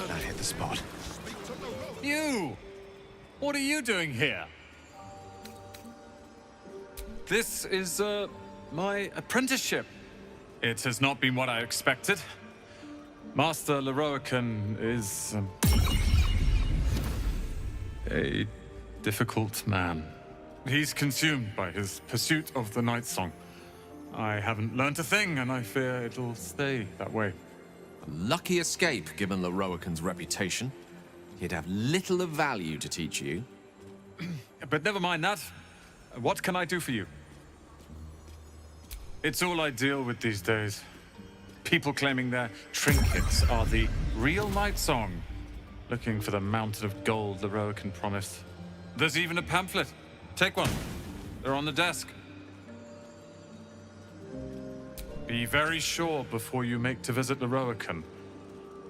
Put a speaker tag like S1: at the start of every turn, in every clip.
S1: That hit the spot.
S2: You! What are you doing here? This is, my apprenticeship. It has not been what I expected. Master Leroican is, a difficult man. He's consumed by his pursuit of the Night Song. I haven't learnt a thing, and I fear it'll stay that way.
S1: A lucky escape, given Leroican's reputation. He'd have little of value to teach you.
S2: But never mind that. What can I do for you? It's all I deal with these days. People claiming their trinkets are the real Night Song, looking for the mountain of gold Leroican promised. There's even a pamphlet. Take one. They're on the desk. Be very sure before you make to visit Leroican.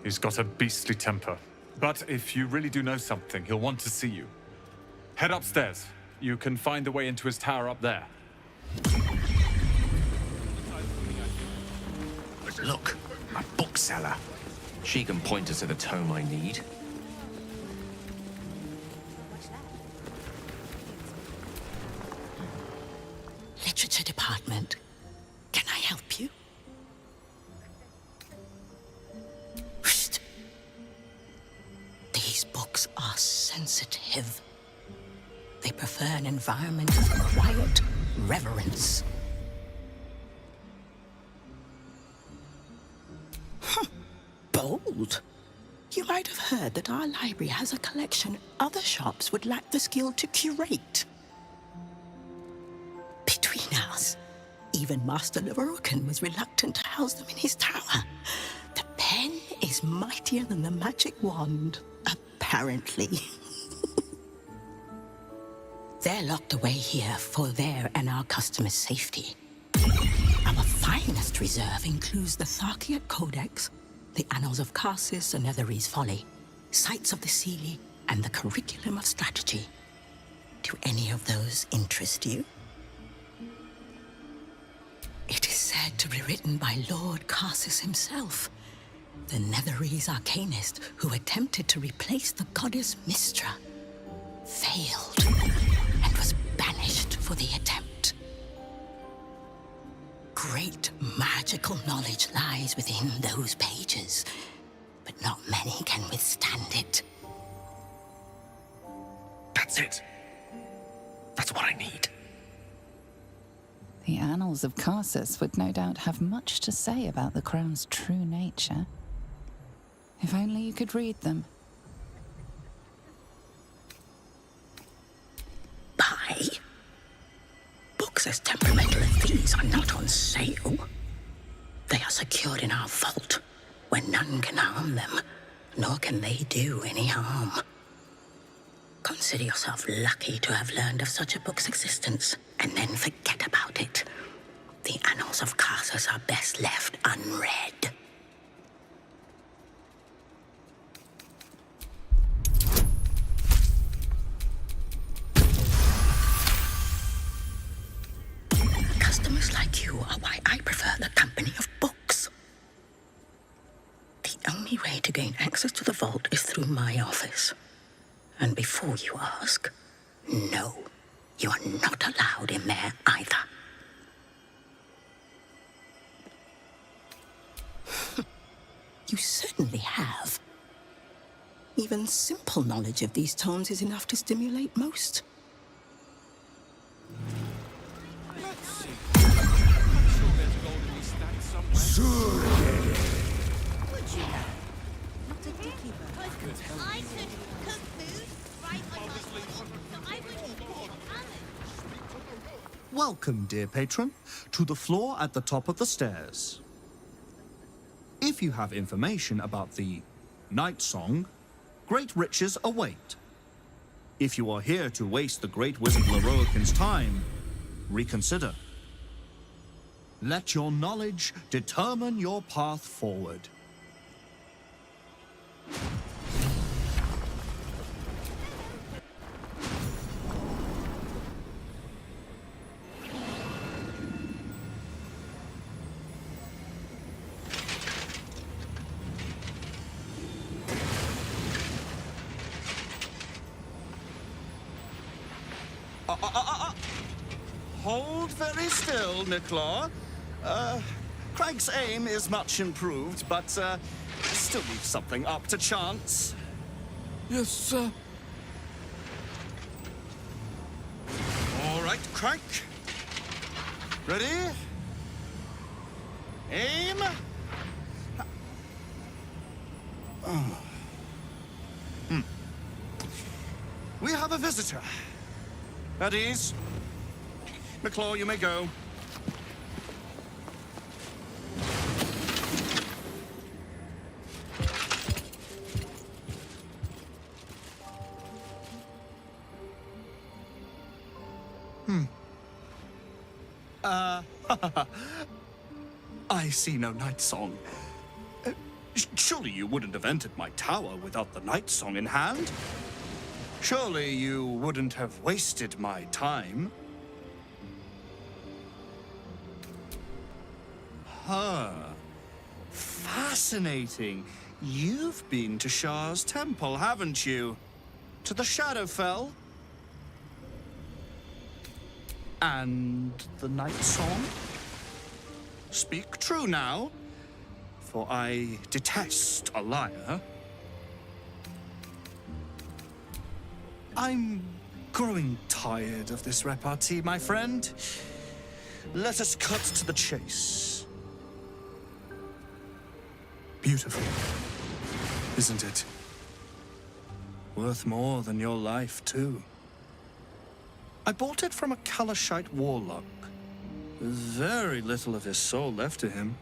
S2: He's got a beastly temper. But if you really do know something, he'll want to see you. Head upstairs. You can find the way into his tower up there.
S1: Look, a bookseller. She can point us to the tome I need.
S3: Literature department. Can I help you? Psst. These books are sensitive. They prefer an environment of quiet reverence. Bold. You might have heard that our library has a collection other shops would lack the skill to curate. Between us, even Master Leroican was reluctant to house them in his tower. The pen is mightier than the magic wand, apparently. They're locked away here for their and our customers' safety. Our finest reserve includes the Tharkiot Codex, the Annals of Karsus and Netherese Folly, Sights of the Seelie, and the Curriculum of Strategy. Do any of those interest you? It is said to be written by Lord Karsus himself, the Netherese arcanist who attempted to replace the goddess Mystra, failed, and was banished for the attempt. Great magical knowledge lies within those pages, but not many can withstand it.
S1: That's it. That's what I need.
S4: The Annals of Karsus would no doubt have much to say about the crown's true nature. If only you could read them.
S3: Buy? Books as temperamental as these are not on sale. They are secured in our vault, where none can harm them, nor can they do any harm. Consider yourself lucky to have learned of such a book's existence, and then forget about it. The Annals of Karsus are best left unread. Customers like you are why I prefer the company of books. The only way to gain access to the vault is through my office. And before you ask, no, you are not allowed in there either. You certainly have. Even simple knowledge of these tomes is enough to stimulate most.
S5: Welcome, dear patron, to the floor at the top of the stairs. If you have information about the Night Song, great riches await. If you are here to waste the great wizard Leroican's time, reconsider. Let your knowledge determine your path forward. Hold very still, Nicklaw. Craig's aim is much improved, but still leaves something up to chance.
S1: Yes, sir.
S5: All right, Craig. Ready? Aim. We have a visitor. At ease. McClaw, you may go. I see no night song. Surely you wouldn't have entered my tower without the night song in hand? Surely you wouldn't have wasted my time? Huh. Fascinating. You've been to Shah's temple, haven't you? To the Shadowfell? And the night song? Speak true now, for I detest a liar. I'm growing tired of this repartee, my friend. Let us cut to the chase. Beautiful, isn't it? Worth more than your life, too. I bought it from a Kalashite warlock. There's very little of his soul left to him.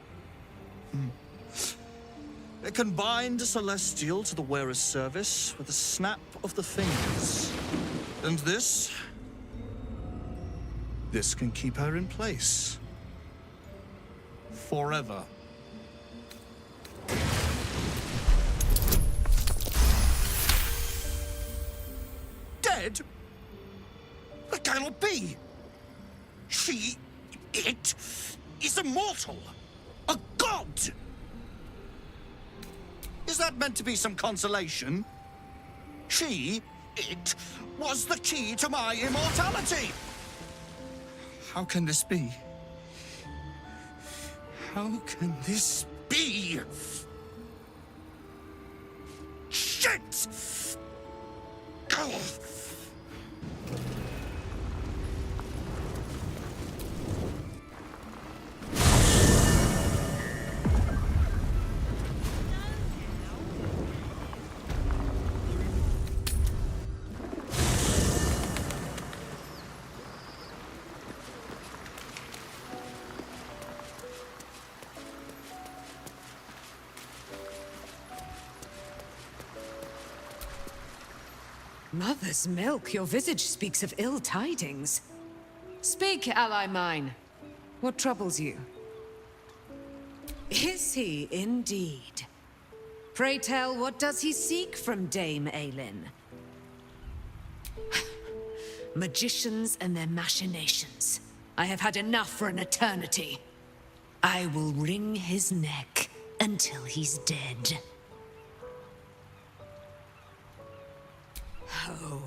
S5: It can bind a celestial to the wearer's service with a snap of the fingers. And this can keep her in place. Forever. Dead? That cannot be! It is immortal! A god! Is that meant to be some consolation? It was the key to my immortality! How can this be? How can this be? Shit! Ugh.
S6: Mother's milk, your visage speaks of ill tidings. Speak, ally mine. What troubles you? Is he indeed? Pray tell, what does he seek from Dame Aelin? Magicians and their machinations. I have had enough for an eternity. I will wring his neck until he's dead. Oh,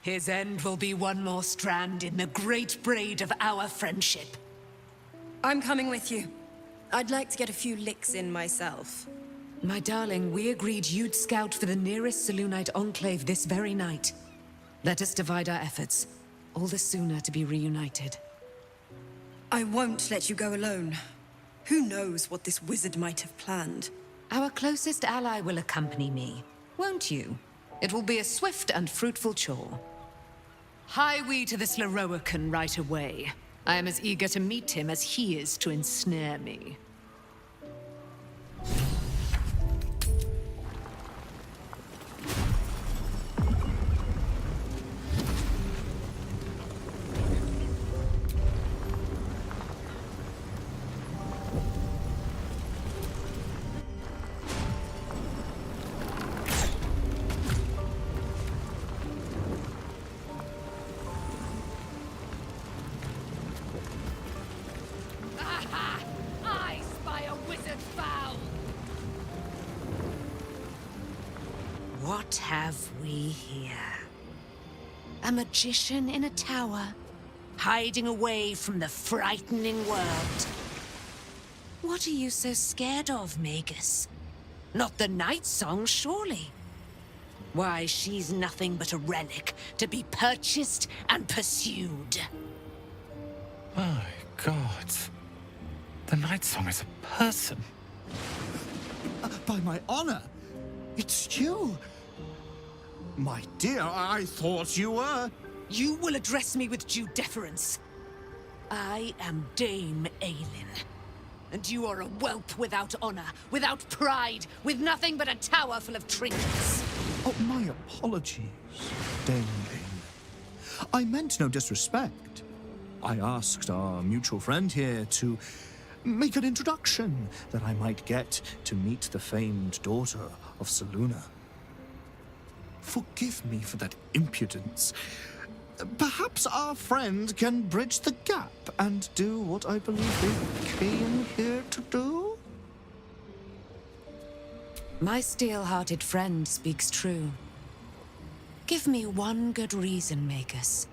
S6: his end will be one more strand in the great braid of our friendship.
S7: I'm coming with you. I'd like to get a few licks in myself.
S6: My darling, we agreed you'd scout for the nearest Selûnite enclave this very night. Let us divide our efforts, all the sooner to be reunited.
S7: I won't let you go alone. Who knows what this wizard might have planned?
S6: Our closest ally will accompany me, won't you? It will be a swift and fruitful chore. Hie we to this Lorroakan right away. I am as eager to meet him as he is to ensnare me. What have we here? A magician in a tower, hiding away from the frightening world. What are you so scared of, Magus? Not the night song, surely? Why, she's nothing but a relic to be purchased and pursued.
S2: My God. The night song is a person.
S5: By my honor, it's you. My dear, I thought you were...
S6: You will address me with due deference. I am Dame Aelin. And you are a whelp without honor, without pride, with nothing but a tower full of trinkets.
S5: Oh, my apologies, Dame Gale. I meant no disrespect. I asked our mutual friend here to make an introduction that I might get to meet the famed daughter of Selûne. Forgive me for that impudence. Perhaps our friend can bridge the gap and do what I believe they came here to do?
S6: My steel-hearted friend speaks true. Give me one good reason, Magus,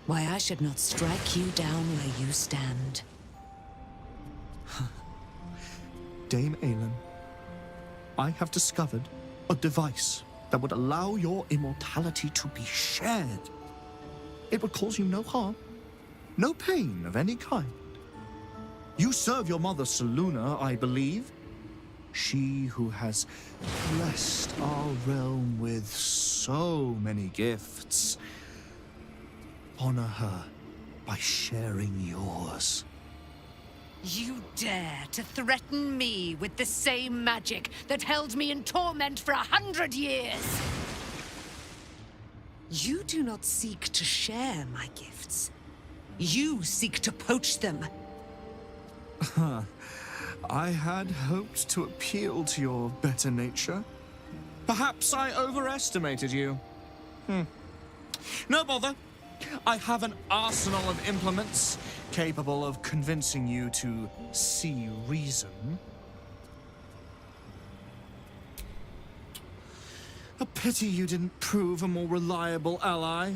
S6: why I should not strike you down where you stand.
S5: Dame Aelin, I have discovered a device that would allow your immortality to be shared. It would cause you no harm, no pain of any kind. You serve your mother Selûne, I believe. She who has blessed our realm with so many gifts. Honor her by sharing yours.
S6: You dare to threaten me with the same magic that held me in torment for 100 years? You do not seek to share my gifts. You seek to poach them.
S5: I had hoped to appeal to your better nature. Perhaps I overestimated you. No bother. I have an arsenal of implements capable of convincing you to see reason. A pity you didn't prove a more reliable ally.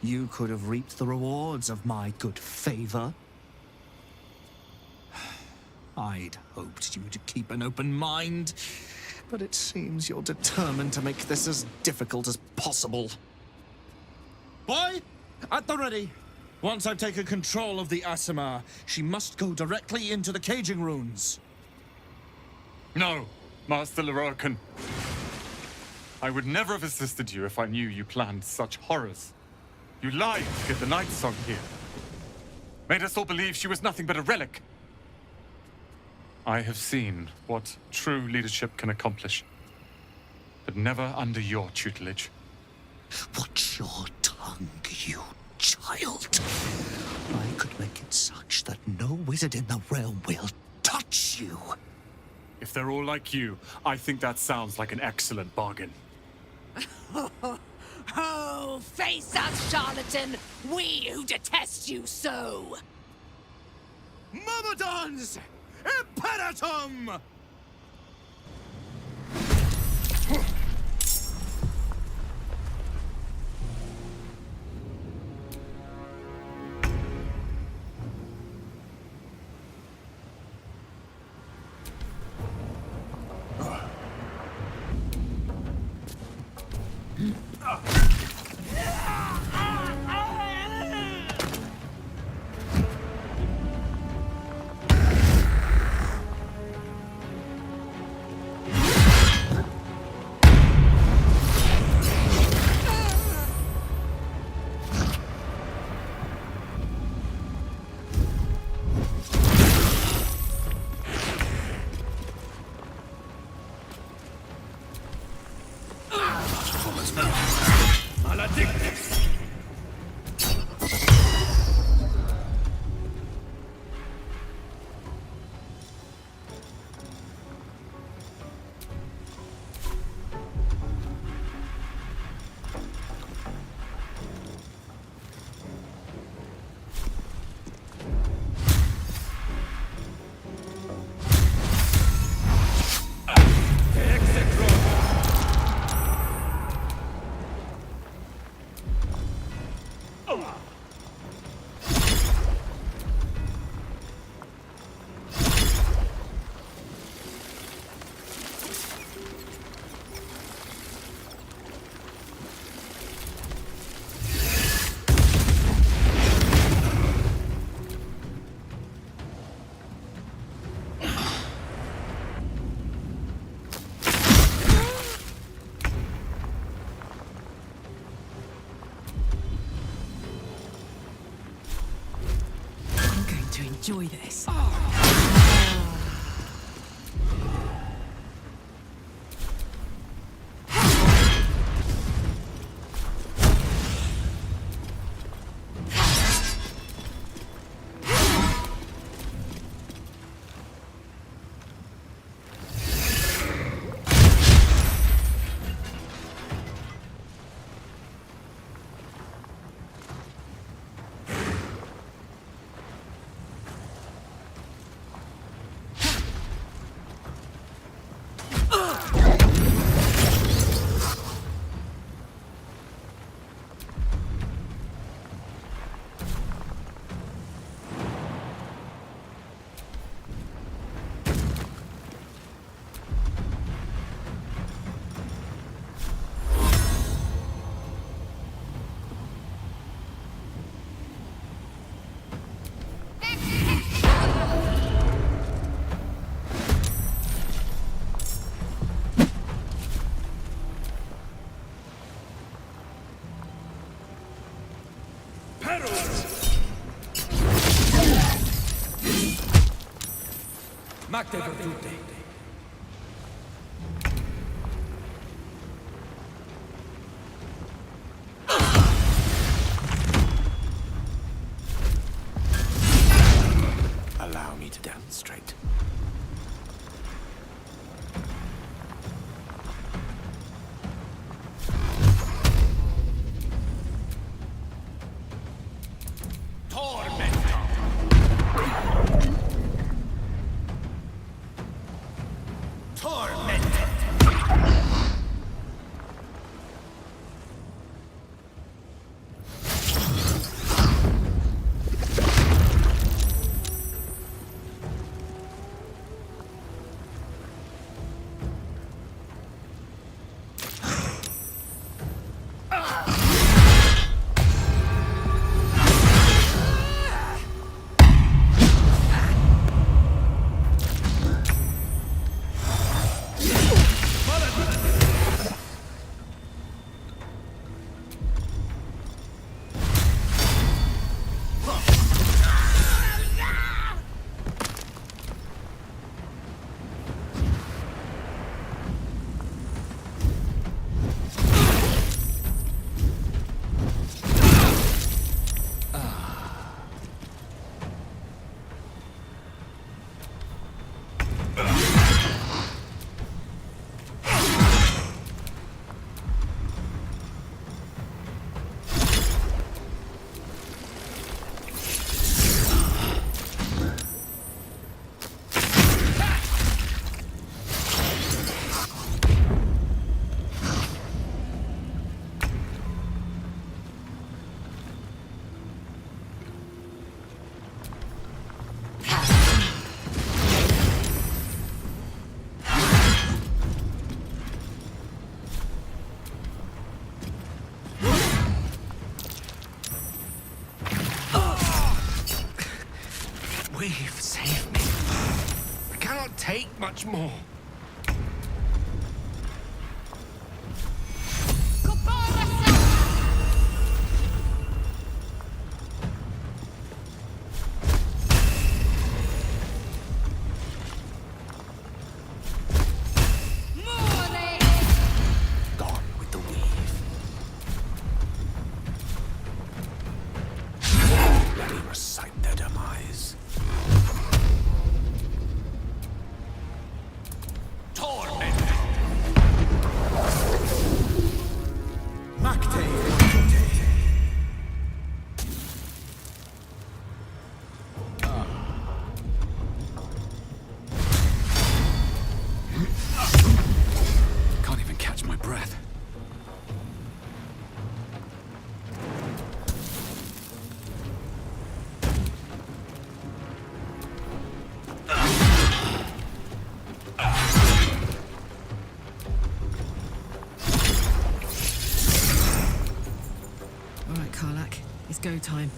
S5: You could have reaped the rewards of my good favor. I'd hoped you would keep an open mind, but it seems you're determined to make this as difficult as possible. Boy, at the ready. Once I've taken control of the Aasimar, she must go directly into the caging runes.
S2: No, Master Lorroakan. I would never have assisted you if I knew you planned such horrors. You lied to get the night song here. Made us all believe she was nothing but a relic. I have seen what true leadership can accomplish, but never under your tutelage.
S5: Watch your tongue, you child. I could make it such that no wizard in the realm will touch you.
S2: If they're all like you, I think that sounds like an excellent bargain.
S6: Oh, face us, charlatan! We who detest you so!
S5: Myrmidons! Imperatum!
S7: enjoy this.
S1: Allow me to demonstrate. Weave, save me. I cannot take much more. Gone with the weave. Let me recite their demise. Can't even catch my breath.
S7: All right, Karlak, it's go time.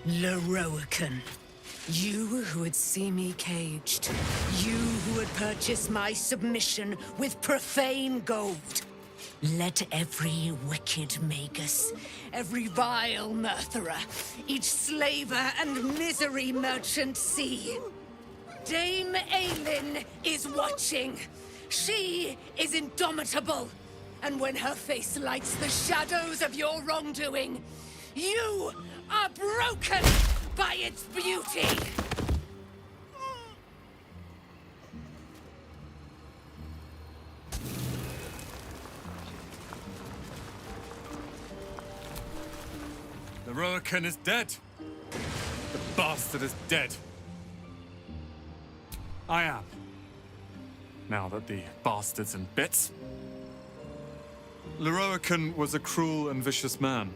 S6: Lorroakan. You who would see me caged. You who would purchase my submission with profane gold. Let every wicked magus, every vile murtherer, each slaver and misery merchant see. Dame Aelin is watching. She is indomitable. And when her face lights the shadows of your wrongdoing, you are broken by its beauty!
S2: The Roakan is dead. The bastard is dead. I am. Now that the bastard's in bits. Lorroakan was a cruel and vicious man.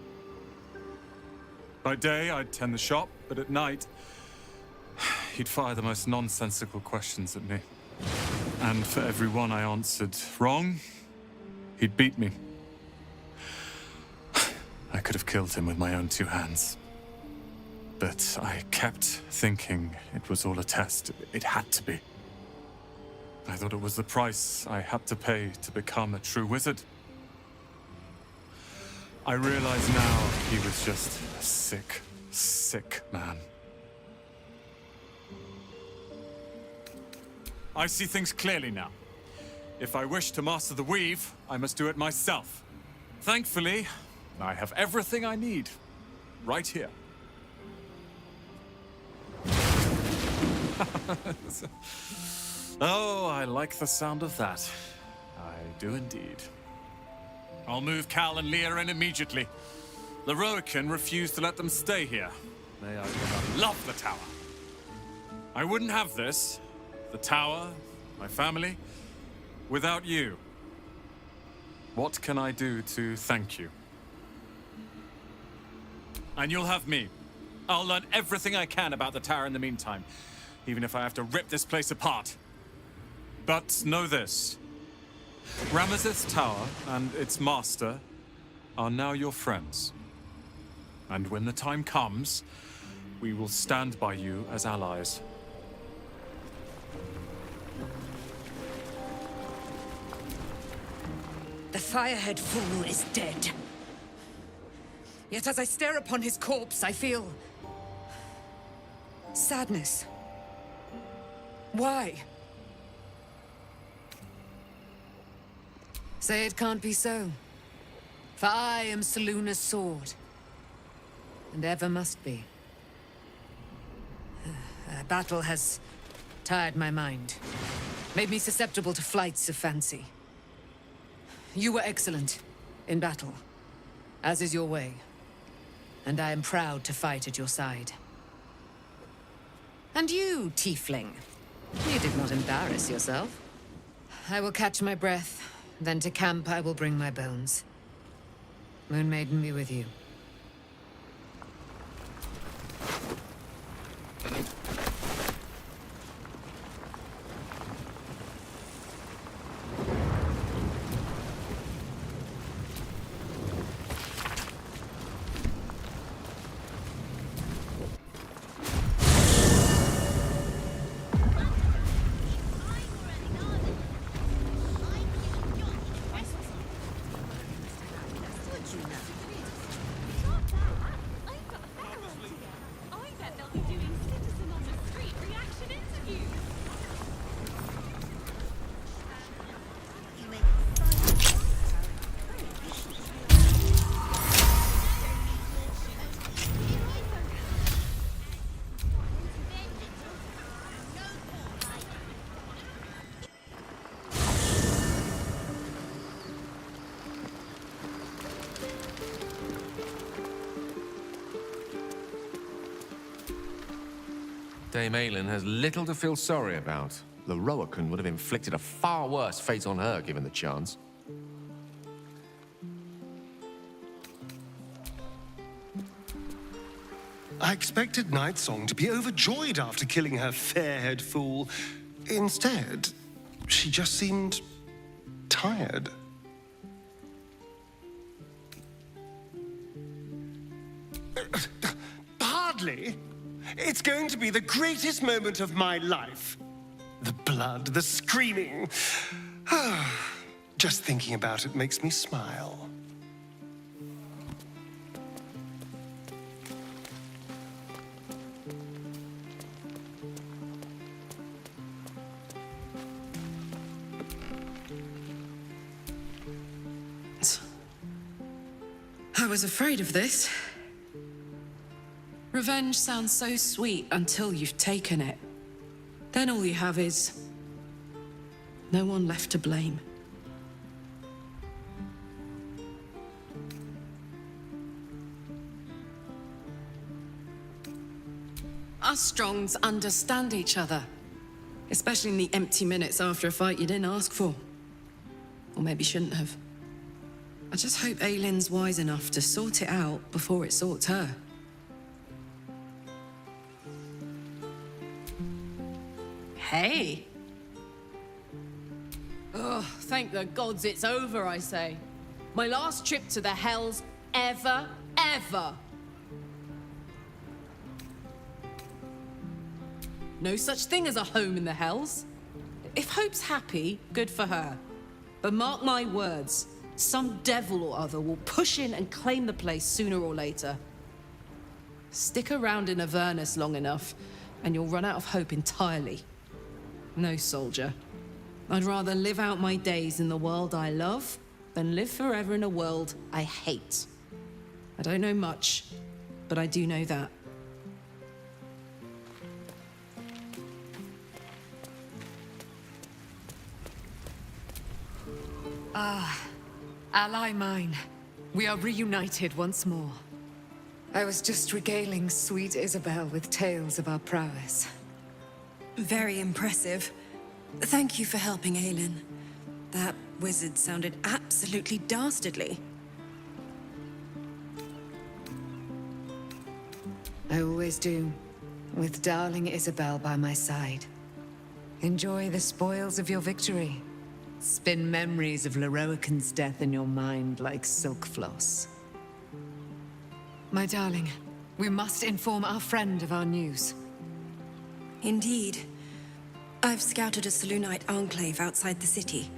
S2: By day, I'd tend the shop, but at night, he'd fire the most nonsensical questions at me. And for every one I answered wrong, he'd beat me. I could have killed him with my own 2 hands. But I kept thinking it was all a test. It had to be. I thought it was the price I had to pay to become a true wizard. I realize now he was just a sick, sick man. I see things clearly now. If I wish to master the weave, I must do it myself. Thankfully, I have everything I need right here. Oh, I like the sound of that. I do indeed. I'll move Cal and Leah in immediately. Lorroakan refused to let them stay here. They are gonna love the tower. I wouldn't have this, the tower, my family, without you. What can I do to thank you? And you'll have me. I'll learn everything I can about the tower in the meantime, even if I have to rip this place apart. But know this. Ramesses Tower and its master are now your friends. And when the time comes, we will stand by you as allies.
S6: The Firehead fool is dead. Yet as I stare upon his corpse, I feel sadness. Why? Say it can't be so. For I am Selûne's sword. And ever must be. Battle has tired my mind. Made me susceptible to flights of fancy. You were excellent in battle, as is your way. And I am proud to fight at your side. And you, tiefling, you did not embarrass yourself. I will catch my breath, then to camp I will bring my bones. Moon Maiden be with you.
S1: Dame Aelin has little to feel sorry about. Lorroakan would have inflicted a far worse fate on her given the chance.
S8: I expected Nightsong to be overjoyed after killing her fair-haired fool. Instead, she just seemed tired. Hardly. It's going to be the greatest moment of my life. The blood, the screaming. Just thinking about it makes me smile.
S7: I was afraid of this. Revenge sounds so sweet until you've taken it. Then all you have is no one left to blame. Us Strongs understand each other. Especially in the empty minutes after a fight you didn't ask for. Or maybe shouldn't have. I just hope Aylin's wise enough to sort it out before it sorts her. Hey! Ugh, thank the gods it's over, I say. My last trip to the Hells ever. No such thing as a home in the Hells. If Hope's happy, good for her. But mark my words, some devil or other will push in and claim the place sooner or later. Stick around in Avernus long enough, and you'll run out of hope entirely. No, soldier. I'd rather live out my days in the world I love than live forever in a world I hate. I don't know much, but I do know that.
S6: Ally mine, we are reunited once more. I was just regaling sweet Isabel with tales of our prowess.
S7: Very impressive. Thank you for helping Aylin. That wizard sounded absolutely dastardly.
S6: I always do, with darling Isabel by my side. Enjoy the spoils of your victory. Spin memories of Leroican's death in your mind like silk floss. My darling, we must inform our friend of our news.
S7: Indeed. I've scouted a Selûnite enclave outside the city.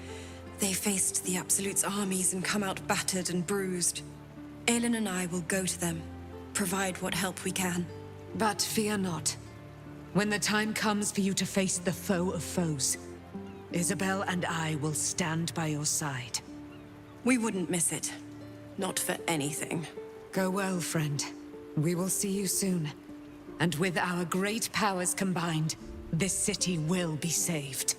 S7: They faced the Absolute's armies and come out battered and bruised. Aylin and I will go to them, provide what help we can.
S6: But fear not. When the time comes for you to face the foe of foes, Isabel and I will stand by your side.
S7: We wouldn't miss it. Not for anything.
S6: Go well, friend. We will see you soon. And with our great powers combined, this city will be saved.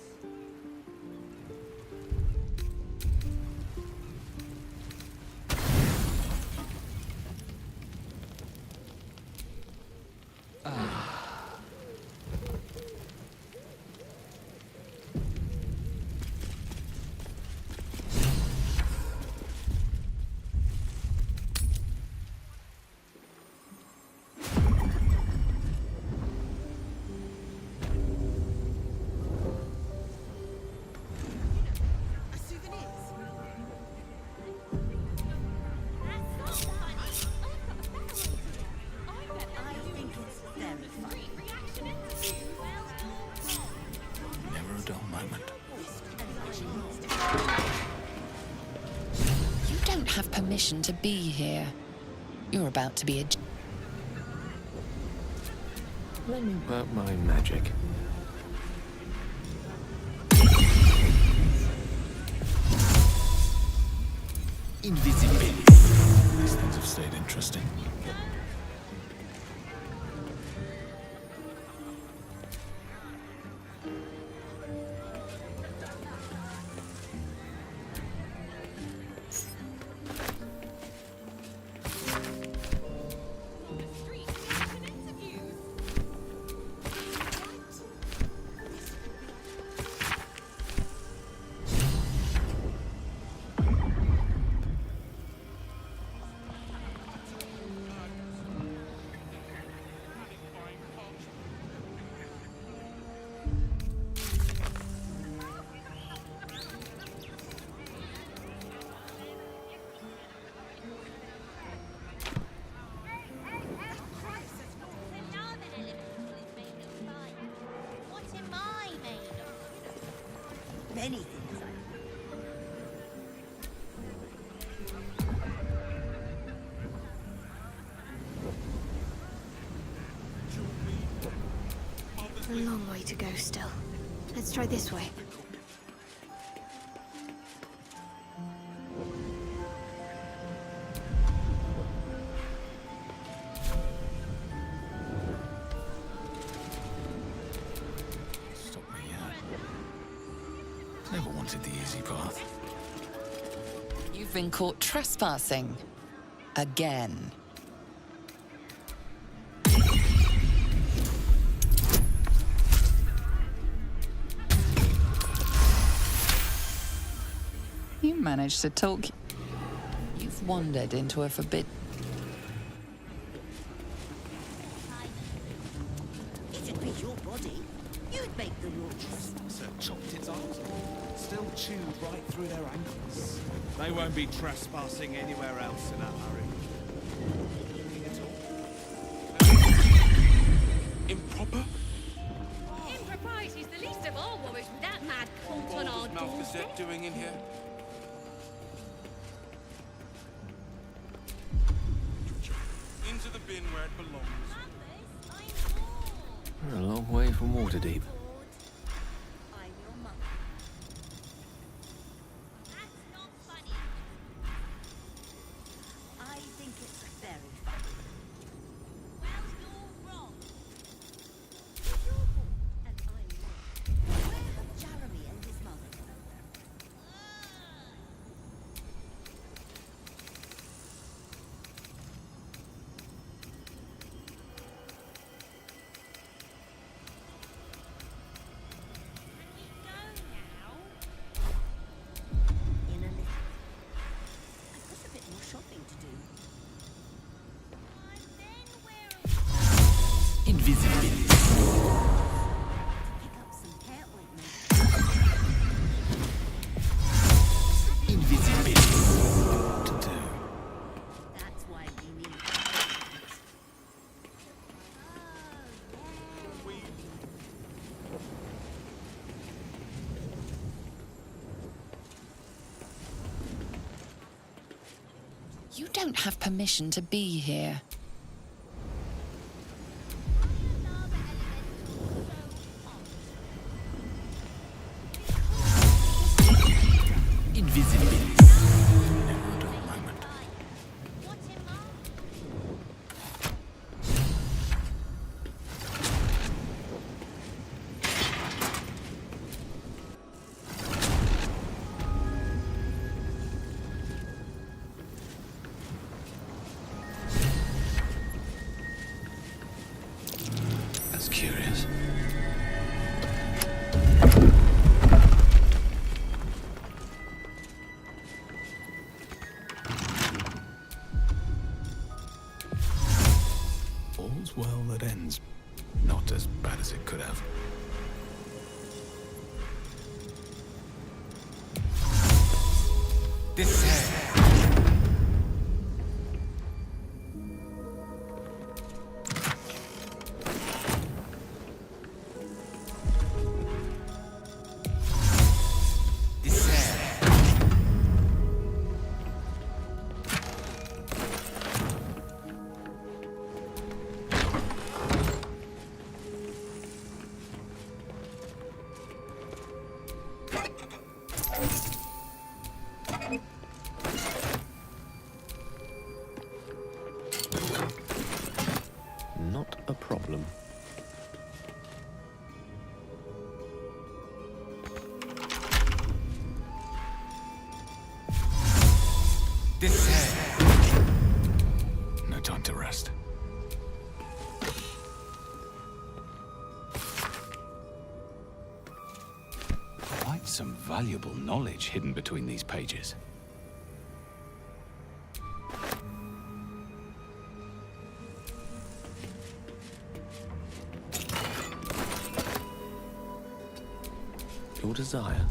S4: Permission to be here. You're about to be a...
S1: Let me work my magic. Invisibility. These things have stayed interesting.
S9: anything.
S10: A long way to go still. Let's try this way.
S11: Stop me, never wanted the easy path.
S4: You've been caught trespassing. Again. You managed to talk. You've wandered into a forbidden.
S9: If it be your body, you'd make the rules.
S12: So chopped its arms off, still chewed right through their ankles. They won't be trespassing anywhere else in a hurry. Improper?
S13: Impropriety's the least of our worries with that mad cult on our doorstep.
S12: Doing in here? Into the bin where it belongs.
S1: We're a long way from Waterdeep.
S9: I'm your mother. That's not funny. I think it's very funny. Well, you're wrong. It's your fault, and I'm not. Where have Jeremy and his mother gone? In a little. I've got a bit more shopping to do.
S11: Invisibility.
S9: Pick up some hair ointment.
S11: Invisibility. To do.
S9: That's why we need.
S4: You don't have permission to be here.
S11: Invisibility. Never a dull moment. That's curious. All's well that ends. Not as bad as it could have. This
S1: Not a problem.
S11: no time to rest. Quite some valuable knowledge hidden between these pages.
S1: Your desire.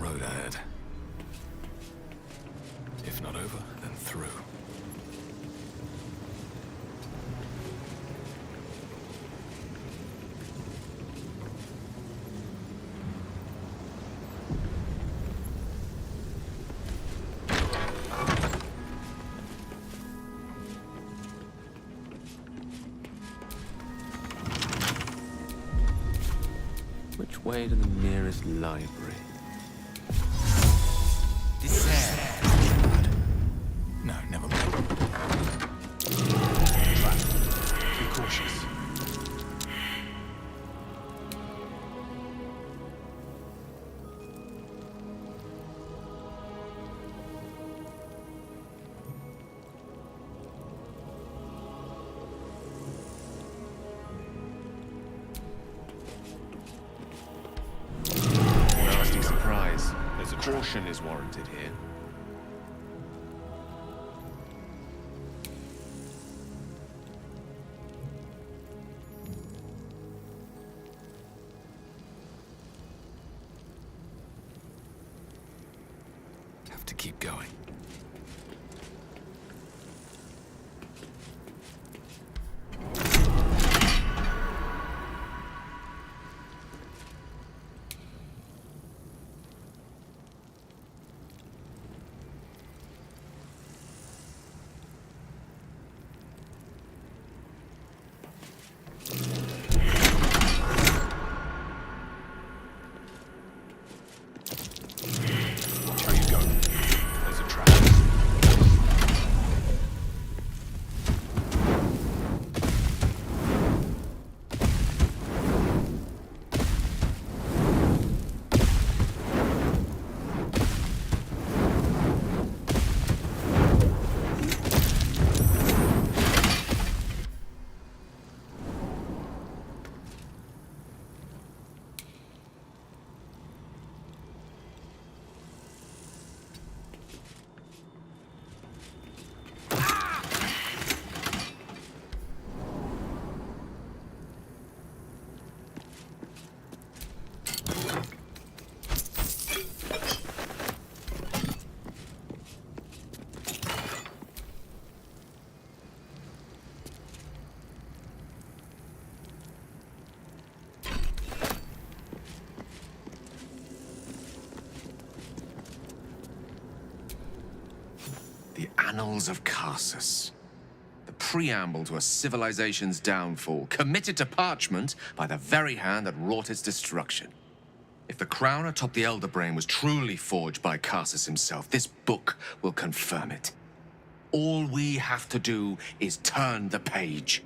S11: road ahead. If not over, then through.
S1: Which way to the nearest library?
S11: No, never mind.
S2: Be cautious.
S1: Nasty surprise. There's a caution is warranted here.
S11: Have to keep going. Watch how you go. There's a trap.
S1: The Annals of Karsus. The preamble to a civilization's downfall, committed to parchment by the very hand that wrought its destruction. If the crown atop the Elder Brain was truly forged by Karsus himself, this book will confirm it. All we have to do is turn the page.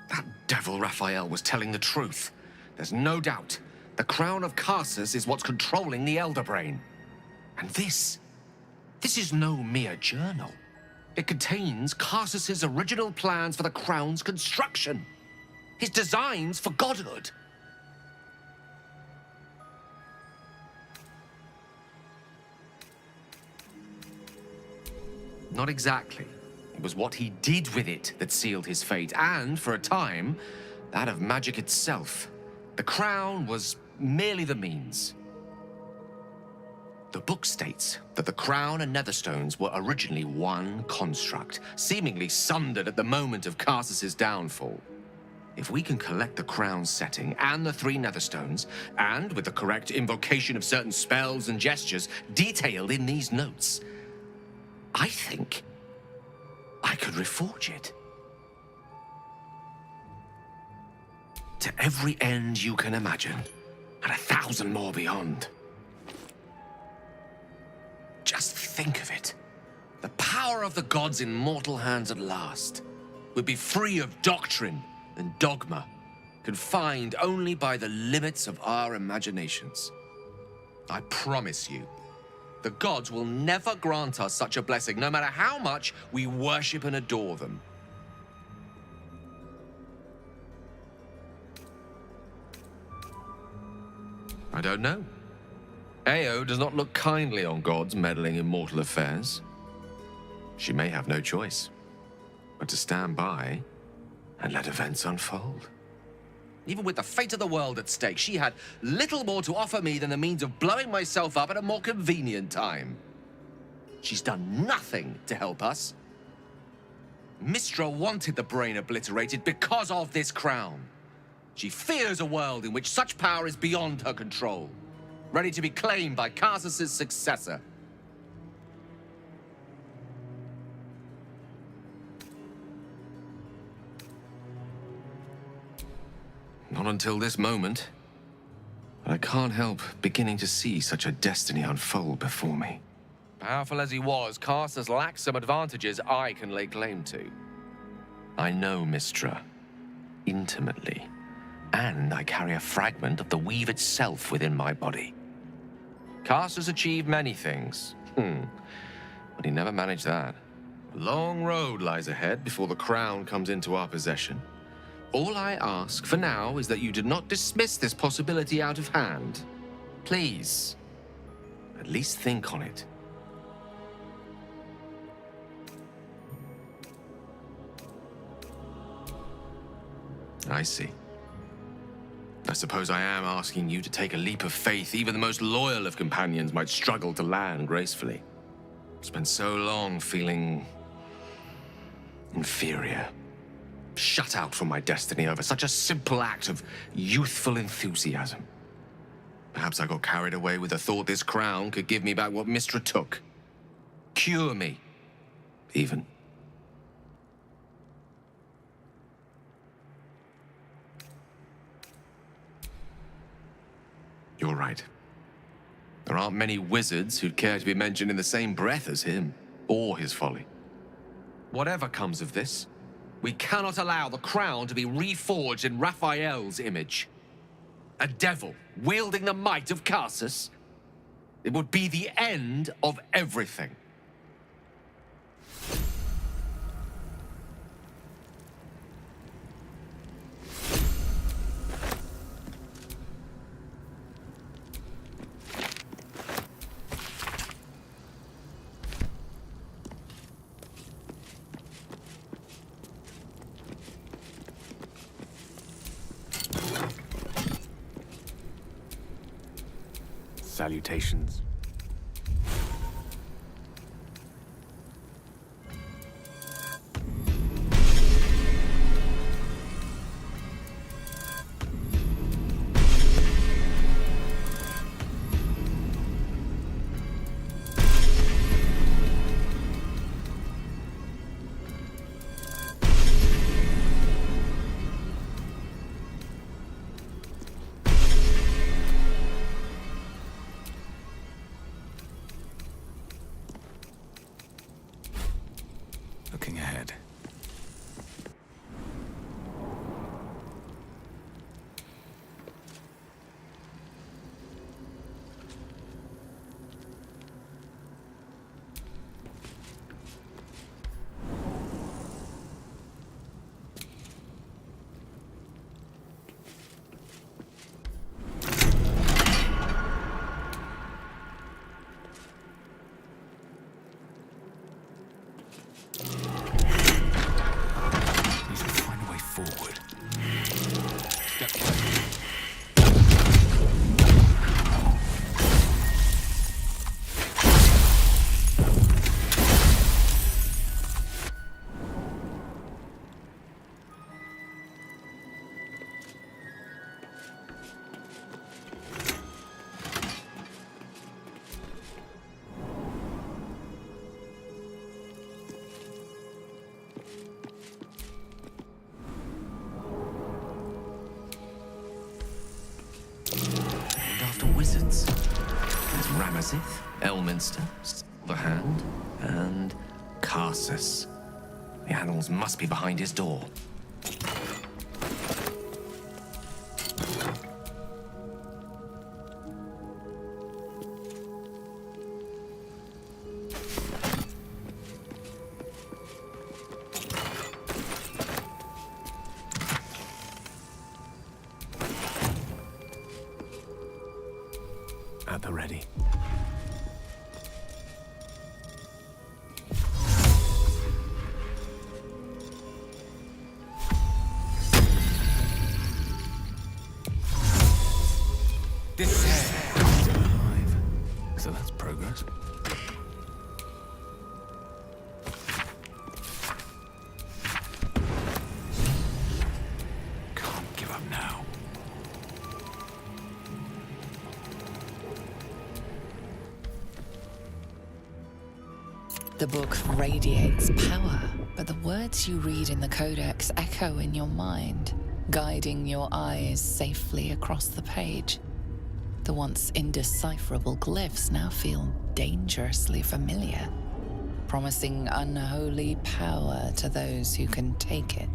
S1: That devil Raphael was telling the truth. There's no doubt. The crown of Karsus is what's controlling the Elder Brain. And this is no mere journal. It contains Karsus's original plans for the crown's construction. His designs for godhood. Not exactly. It was what he did with it that sealed his fate, and, for a time, that of magic itself. The crown was merely the means. The book states that the crown and netherstones were originally one construct, seemingly sundered at the moment of Karsus's downfall. If we can collect the crown's setting and the 3 netherstones, and with the correct invocation of certain spells and gestures detailed in these notes, I think I could reforge it. To every end you can imagine, and 1,000 more beyond. Just think of it. The power of the gods in mortal hands at last would be free of doctrine and dogma, confined only by the limits of our imaginations. I promise you, the gods will never grant us such a blessing, no matter how much we worship and adore them. I don't know. Ao does not look kindly on gods meddling in mortal affairs. She may have no choice but to stand by and let events unfold. Even with the fate of the world at stake, she had little more to offer me than the means of blowing myself up at a more convenient time. She's done nothing to help us. Mystra wanted the brain obliterated because of this crown. She fears a world in which such power is beyond her control, ready to be claimed by Karsus's successor. Not until this moment, but I can't help beginning to see such a destiny unfold before me. Powerful as he was, Karsus lacks some advantages I can lay claim to. I know Mystra intimately, and I carry a fragment of the weave itself within my body. Karsus achieved many things, but he never managed that. A long road lies ahead before the crown comes into our possession. All I ask for now is that you do not dismiss this possibility out of hand. Please, at least think on it. I see. I suppose I am asking you to take a leap of faith even the most loyal of companions might struggle to land gracefully. Spent so long feeling inferior. Shut out from my destiny over such a simple act of youthful enthusiasm. Perhaps I got carried away with the thought this crown could give me back what Mystra took. Cure me, even. You're right. There aren't many wizards who'd care to be mentioned in the same breath as him, or his folly. Whatever comes of this, we cannot allow the crown to be reforged in Raphael's image. A devil wielding the might of Karsus. It would be the end of everything.
S11: Salutations. Looking ahead.
S1: Wizards. There's Ramazith, Elminster, Silverhand, and Karsus. The animals must be behind his door.
S11: At the ready.
S4: The book radiates power, but the words you read in the codex echo in your mind, guiding your eyes safely across the page. The once indecipherable glyphs now feel dangerously familiar, promising unholy power to those who can take it.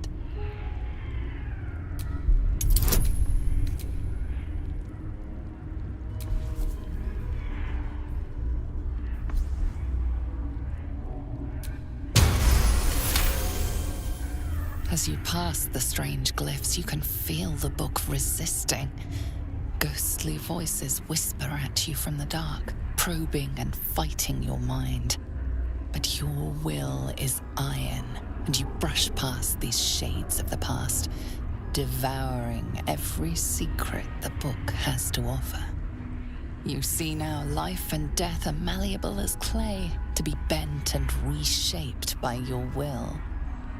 S4: As you pass the strange glyphs, you can feel the book resisting. Ghostly voices whisper at you from the dark, probing and fighting your mind. But your will is iron, and you brush past these shades of the past, devouring every secret the book has to offer. You see now life and death are malleable as clay, to be bent and reshaped by your will.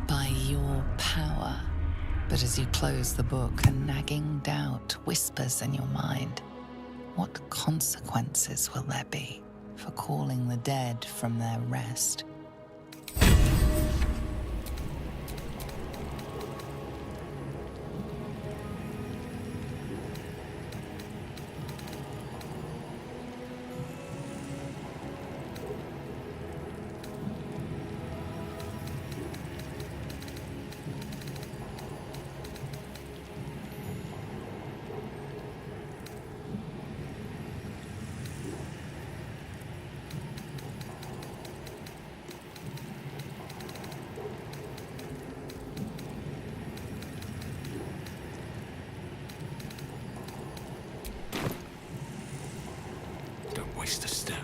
S4: By your power. But as you close the book, a nagging doubt whispers in your mind. What consequences will there be for calling the dead from their rest?
S11: Waste a step.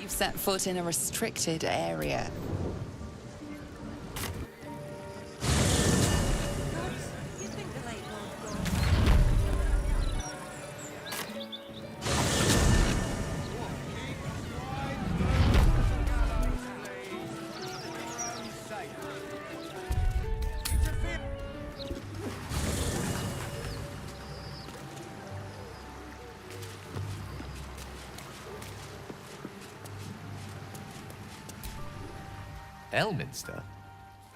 S4: Set foot in a restricted area.
S1: Elminster?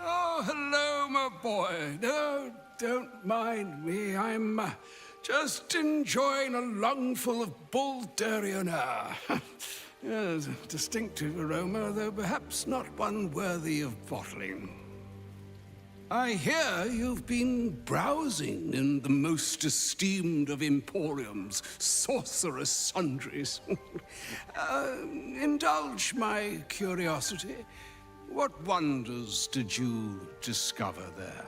S14: Oh, hello, my boy. No, don't mind me. I'm just enjoying a lungful of Baldurian air. Yes, a distinctive aroma, though perhaps not one worthy of bottling. I hear you've been browsing in the most esteemed of emporiums, sorcerous sundries. Indulge my curiosity. What wonders did you discover there?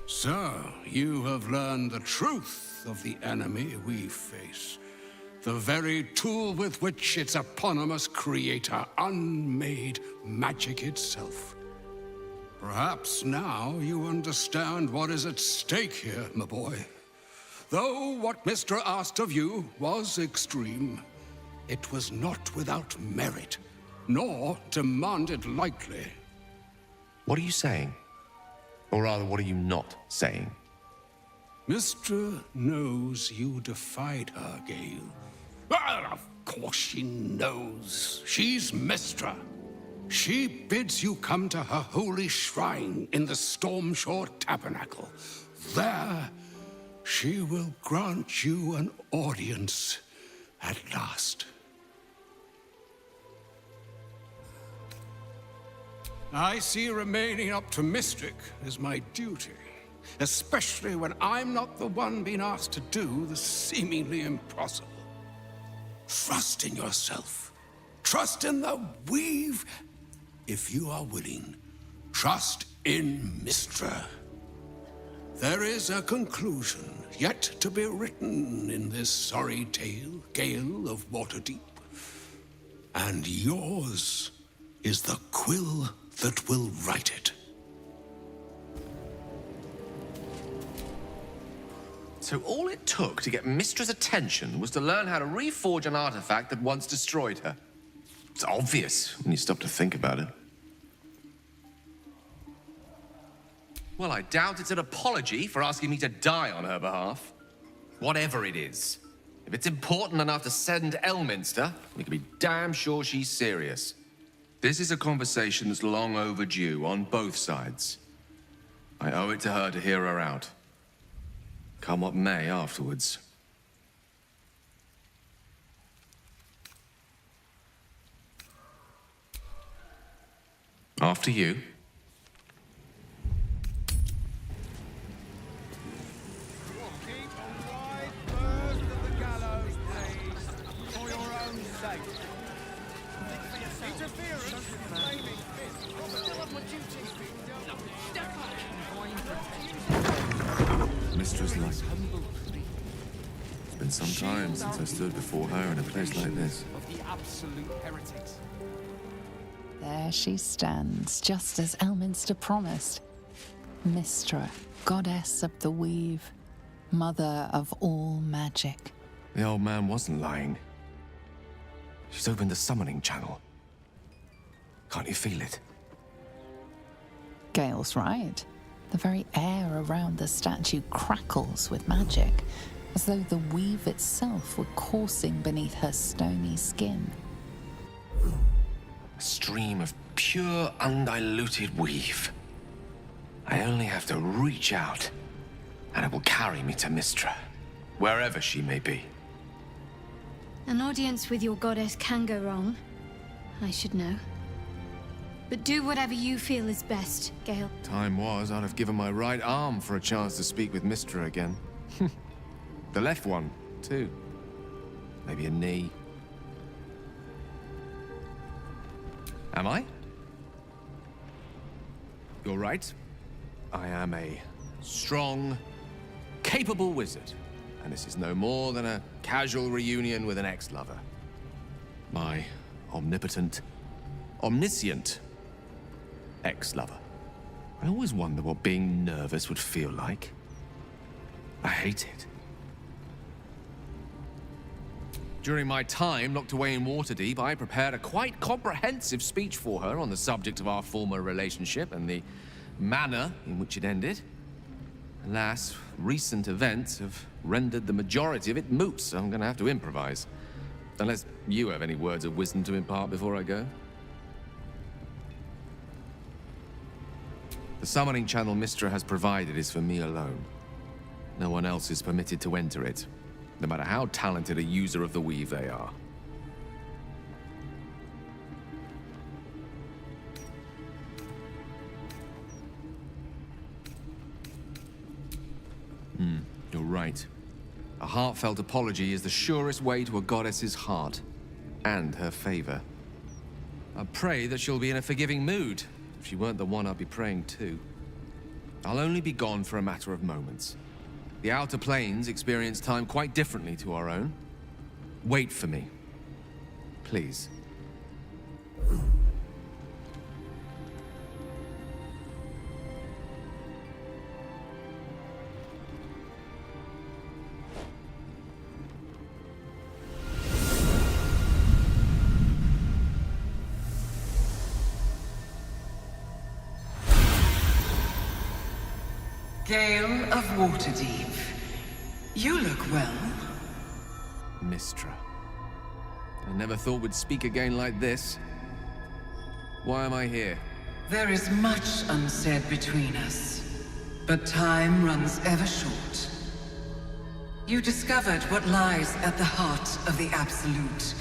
S14: So, you have learned the truth of the enemy we face. The very tool with which its eponymous creator unmade magic itself. Perhaps now you understand what is at stake here, my boy. Though what Mystra asked of you was extreme, it was not without merit, nor demanded lightly.
S1: What are you saying? Or rather, what are you not saying?
S14: Mystra knows you defied her, Gale. Well, of course she knows. She's Mystra. She bids you come to her holy shrine in the Stormshore Tabernacle. There, she will grant you an audience at last. I see remaining up to Mystic as my duty, especially when I'm not the one being asked to do the seemingly impossible. Trust in yourself. Trust in the weave. If you are willing, trust in Mystra. There is a conclusion yet to be written in this sorry tale, Gale of Waterdeep. And yours is the quill that will write it.
S1: So all it took to get Mystra's attention was to learn how to reforge an artifact that once destroyed her. It's obvious when you stop to think about it. Well, I doubt it's an apology for asking me to die on her behalf. Whatever it is. If it's important enough to send Elminster, we can be damn sure she's serious. This is a conversation that's long overdue on both sides. I owe it to her to hear her out. Come what may afterwards. After you. Mystra's life. It's been some time since I stood before her in a place like this.
S4: There she stands, just as Elminster promised. Mystra, goddess of the weave, mother of all magic.
S1: The old man wasn't lying. She's opened the summoning channel. Can't you feel it?
S4: Gale's right. The very air around the statue crackles with magic, as though the weave itself were coursing beneath her stony skin.
S1: A stream of pure, undiluted weave. I only have to reach out, and it will carry me to Mystra, wherever she may be.
S10: An audience with your goddess can go wrong. I should know. But do whatever you feel is best, Gale.
S1: Time was, I'd have given my right arm for a chance to speak with Mystra again. The left one, too. Maybe a knee. Am I? You're right. I am a strong, capable wizard. And this is no more than a casual reunion with an ex-lover. My omnipotent, omniscient ex-lover. I always wonder what being nervous would feel like. I hate it. During my time locked away in Waterdeep, I prepared a quite comprehensive speech for her on the subject of our former relationship and the manner in which it ended. Alas, recent events have rendered the majority of it moot, so I'm gonna have to improvise. Unless you have any words of wisdom to impart before I go. The summoning channel Mystra has provided is for me alone. No one else is permitted to enter it, no matter how talented a user of the weave they are. You're right. A heartfelt apology is the surest way to a goddess's heart, and her favor. I pray that she'll be in a forgiving mood. If she weren't the one I'd be praying to. I'll only be gone for a matter of moments. The outer planes experience time quite differently to our own. Wait for me. Please.
S15: Gale of Waterdeep. You look well.
S1: Mystra. I never thought we'd speak again like this. Why am I here?
S15: There is much unsaid between us, but time runs ever short. You discovered what lies at the heart of the Absolute,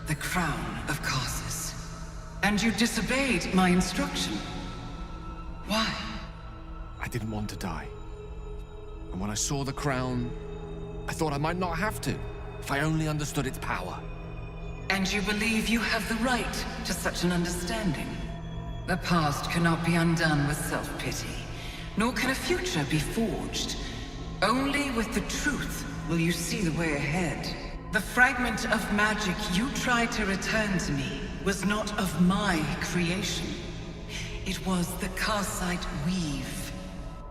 S15: the crown of Karsus. And you disobeyed my instruction. Why?
S1: I didn't want to die. And when I saw the crown, I thought I might not have to, if I only understood its power.
S15: And you believe you have the right to such an understanding? The past cannot be undone with self-pity, nor can a future be forged. Only with the truth will you see the way ahead. The fragment of magic you tried to return to me was not of my creation. It was the Karsite Weave.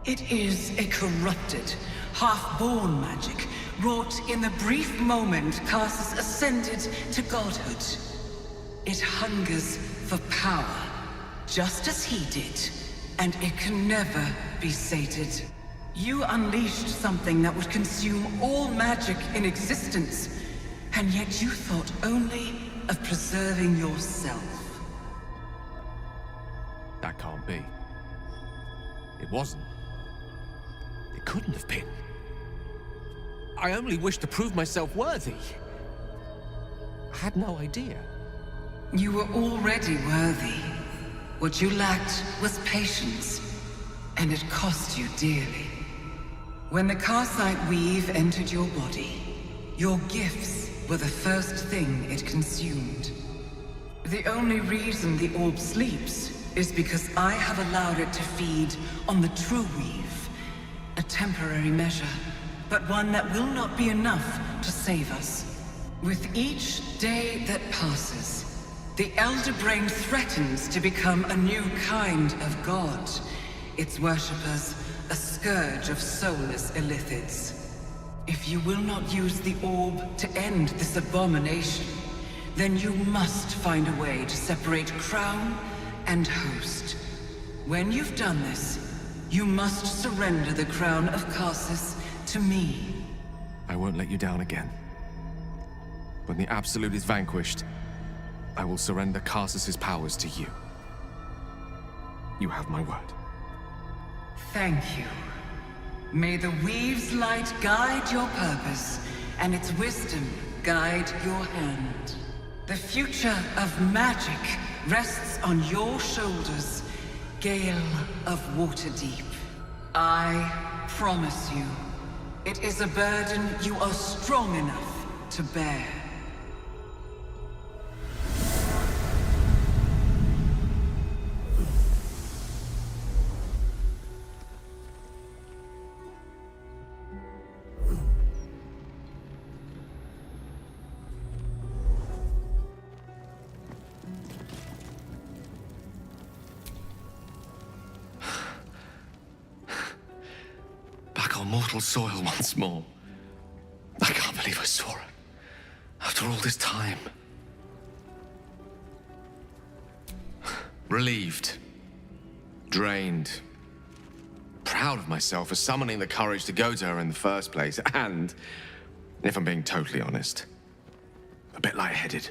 S15: It is a corrupted, half-born magic, wrought in the brief moment Karsus ascended to godhood. It hungers for power, just as he did, and it can never be sated. You unleashed something that would consume all magic in existence, and yet you thought only of preserving yourself.
S1: That can't be. It wasn't. It couldn't have been. I only wished to prove myself worthy. I had no idea.
S15: You were already worthy. What you lacked was patience, and it cost you dearly. When the Karsite Weave entered your body, your gifts were the first thing it consumed. The only reason the orb sleeps is because I have allowed it to feed on the true weave. A temporary measure, but one that will not be enough to save us. With each day that passes, the Elder Brain threatens to become a new kind of god. Its worshippers, a scourge of soulless illithids. If you will not use the orb to end this abomination, then you must find a way to separate crown and host. When you've done this, you must surrender the crown of Karsus to me.
S1: I won't let you down again. When the Absolute is vanquished, I will surrender Karsus's powers to you. You have my word.
S15: Thank you. May the Weave's light guide your purpose, and its wisdom guide your hand. The future of magic rests on your shoulders, Gale of Waterdeep. I promise you, it is a burden you are strong enough to bear.
S1: Mortal soil once more. I can't believe I saw it. After all this time. Relieved. Drained. Proud of myself for summoning the courage to go to her in the first place. And, if I'm being totally honest, a bit lightheaded.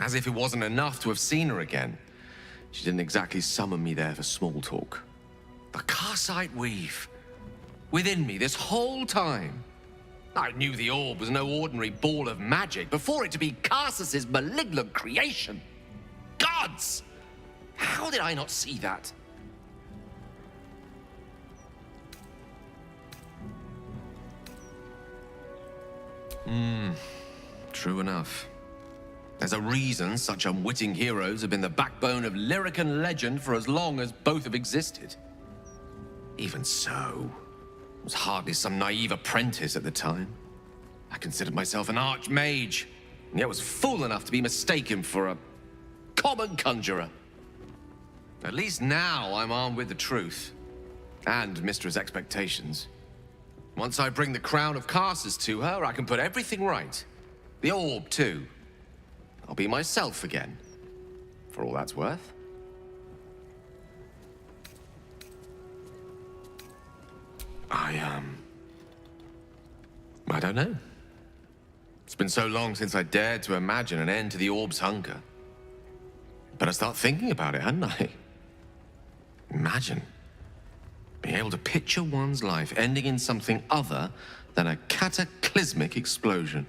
S1: As if it wasn't enough to have seen her again. She didn't exactly summon me there for small talk. The Karsite Weave. Within me this whole time. I knew the orb was no ordinary ball of magic before it to be Karsus's malignant creation. Gods! How did I not see that? True enough. There's a reason such unwitting heroes have been the backbone of lyric and legend for as long as both have existed. Even so, I was hardly some naive apprentice at the time. I considered myself an archmage, and yet was fool enough to be mistaken for a common conjurer. At least now I'm armed with the truth, and Mystra's expectations. Once I bring the crown of Karsus to her, I can put everything right. The orb, too. I'll be myself again, for all that's worth. I don't know. It's been so long since I dared to imagine an end to the orb's hunger. But I start thinking about it, hadn't I? Imagine being able to picture one's life ending in something other than a cataclysmic explosion.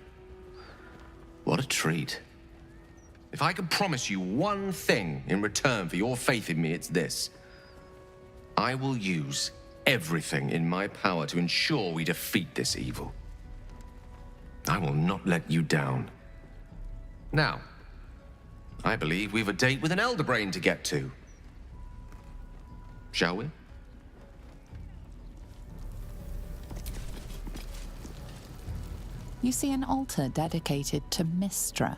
S1: What a treat. If I could promise you one thing in return for your faith in me, it's this. I will use everything in my power to ensure we defeat this evil. I will not let you down. Now, I believe we've a date with an Elder Brain to get to. Shall we?
S4: you see an altar dedicated to Mystra.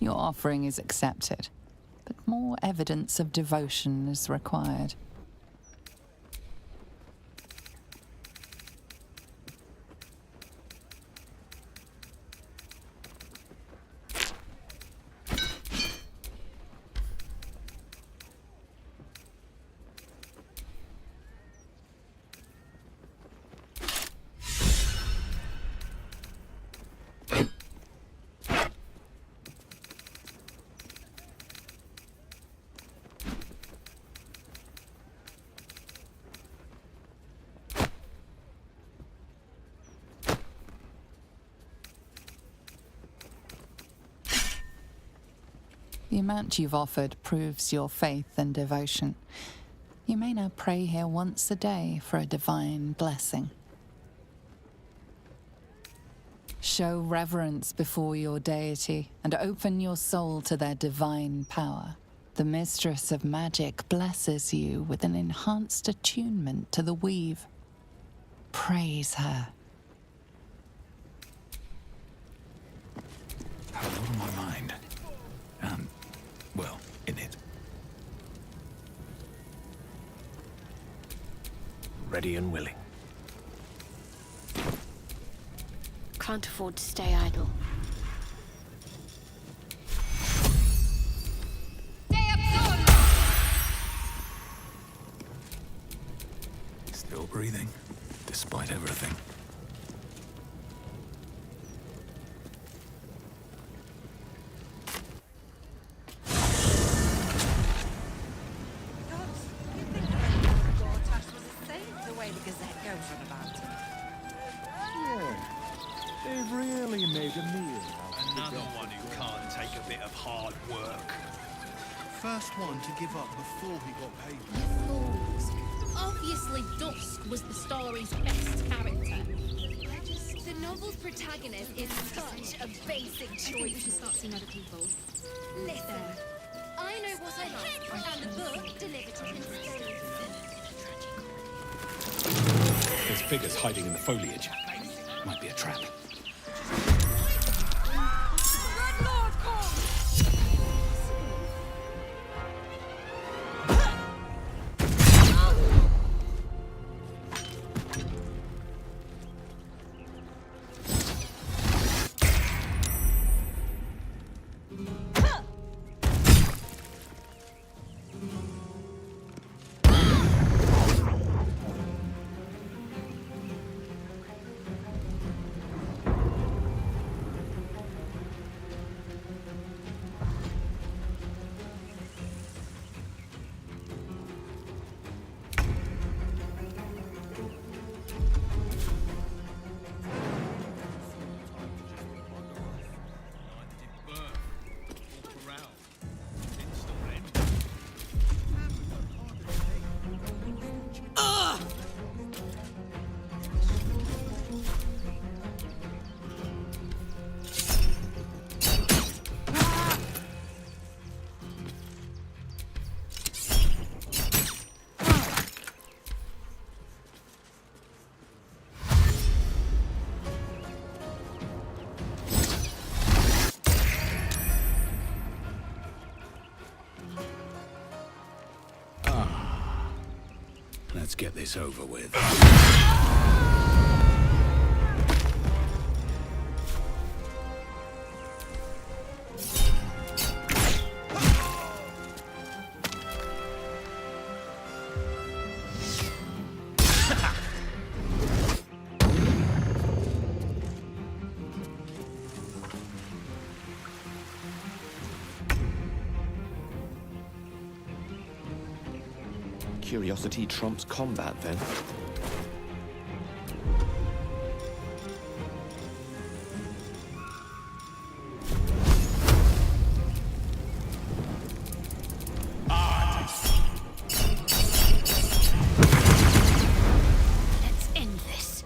S4: Your offering is accepted, but more evidence of devotion is required. The amount you've offered proves your faith and devotion. You may now pray here once a day for a divine blessing. Show reverence before your deity and open your soul to their divine power. The Mistress of Magic blesses you with an enhanced attunement to the weave. Praise her.
S11: I have a lot on my mind. Well, in it.
S1: Ready and willing.
S9: Can't afford to stay idle.
S11: Still breathing, despite everything.
S12: They've really made a meal out of Another one who can't take a bit of hard work.
S16: First one to give up before he got paid.
S13: Fools. Obviously, Dusk was the story's best character. The novel's protagonist is such a basic choice.
S9: I think we should start seeing other people.
S13: Listen, I know what I like, and the book delivered to instead.
S11: There's figures hiding in the foliage. Might be a trap. Let's get this over with.
S17: curiosity trumps combat, then.
S10: Let's end this.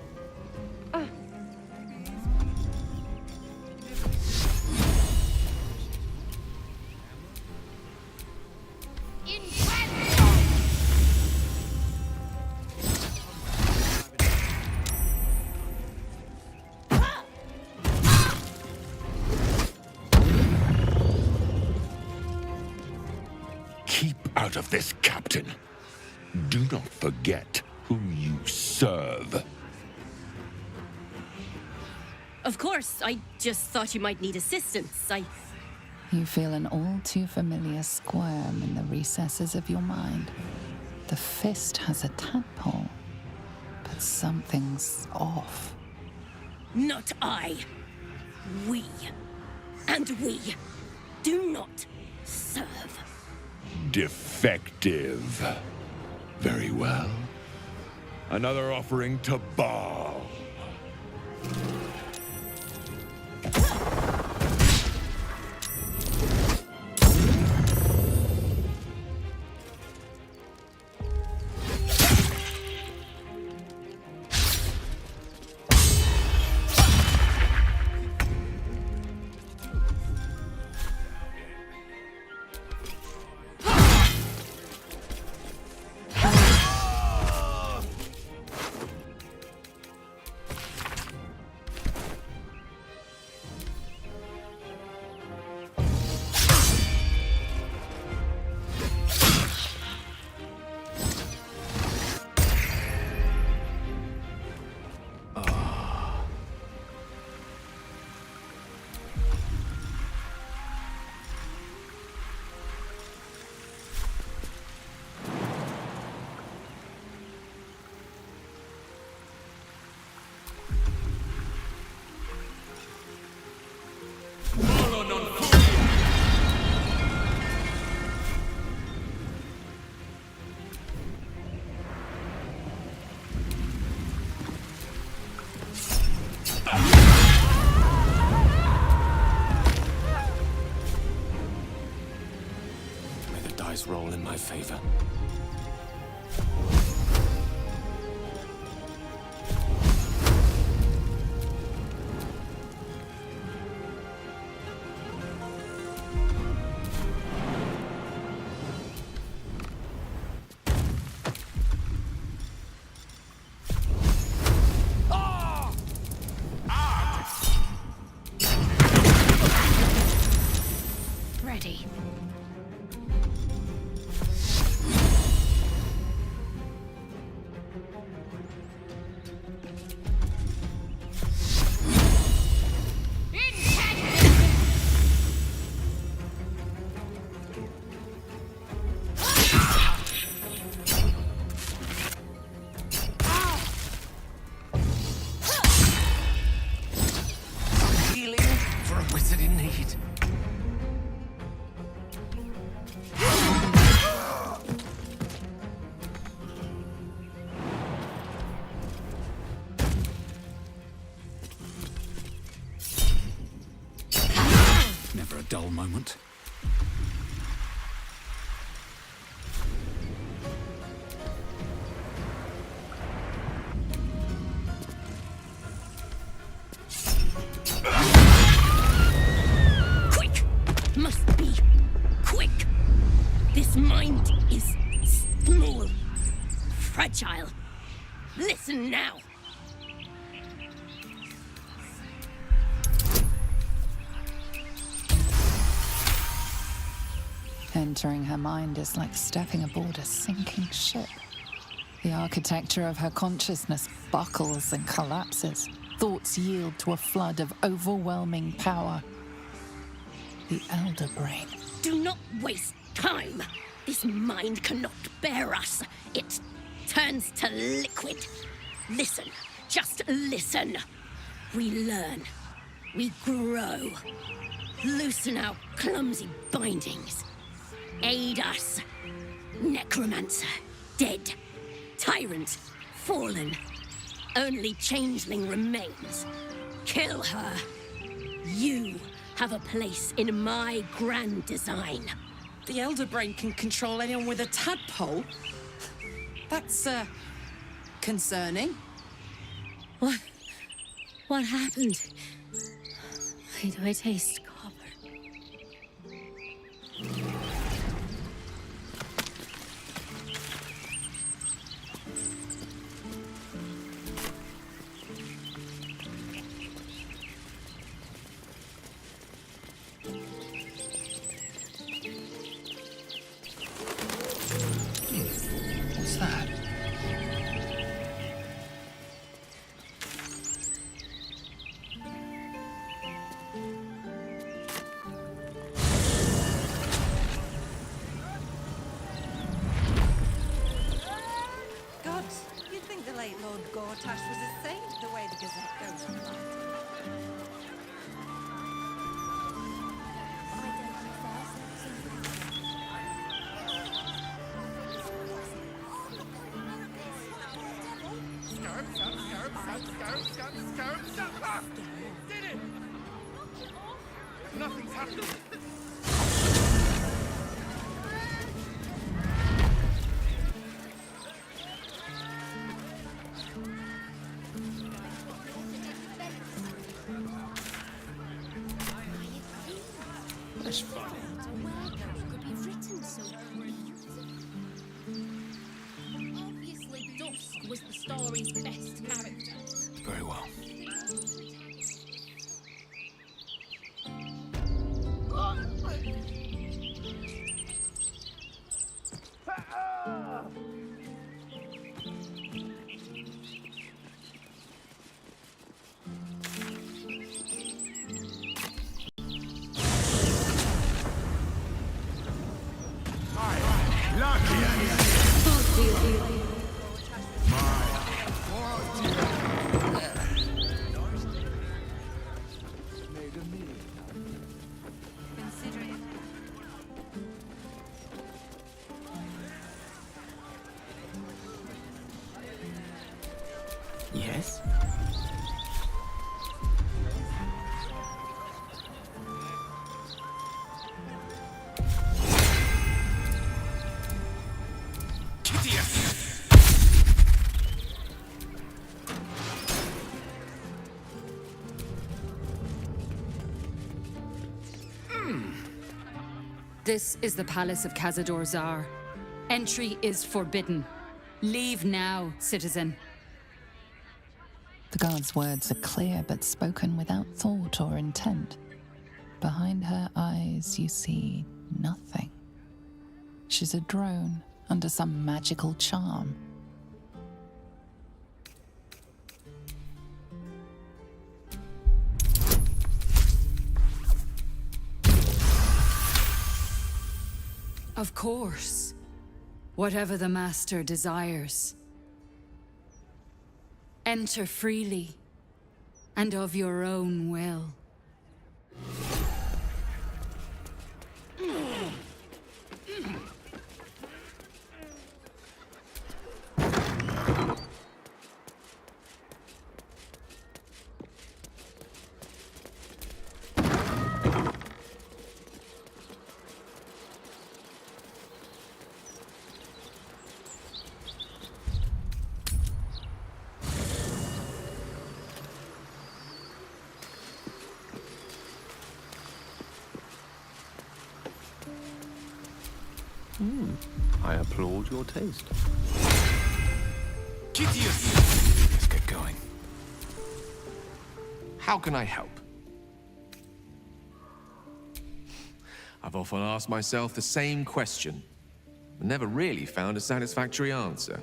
S18: Keep out of this, Captain. Do not forget who you serve.
S19: Of course, I just thought you might need assistance.
S4: You feel an all too familiar squirm in the recesses of your mind. The fist has a tadpole, but something's off.
S19: Not I. We. And we do not serve.
S18: Defective. Very well. Another offering to Baal.
S17: May the dice roll in my favor.
S10: Ready.
S1: Healing for a wizard in need.
S5: Never a dull moment.
S19: Quick! Must be quick! This mind is small, fragile. Listen now!
S4: Entering her mind is like stepping aboard a sinking ship. The architecture of her consciousness buckles and collapses. Thoughts yield to a flood of overwhelming power. The Elder Brain.
S19: Do not waste time! This mind cannot bear us. It turns to liquid. Listen, just listen. We learn. We grow. Loosen our clumsy bindings. Aid us, necromancer. dead. Tyrant, fallen. Only changeling remains. Kill her. You have a place in my grand design.
S7: The Elder Brain can control anyone with a tadpole? That's, concerning.
S19: What happened? Why do I taste copper?
S11: What's that?
S9: God, you'd think the late Lord Gortash was a saint, the way the Gazette goes on writing.
S12: Did it! Nothing's happened.
S11: That's funny.
S13: Could be written so obviously Dusk was the story's best character.
S11: Very well.
S17: Yes?
S6: This is the palace of Cazador Zar. Entry is forbidden. Leave now, citizen.
S4: The guard's words are clear but spoken without thought or intent. Behind her eyes, you see nothing. She's a drone under some magical charm.
S6: Of course. Whatever the master desires. Enter freely, and of your own will.
S17: I applaud your taste.
S11: Let's get going.
S1: How can I help? I've often asked myself the same question, but never really found a satisfactory answer.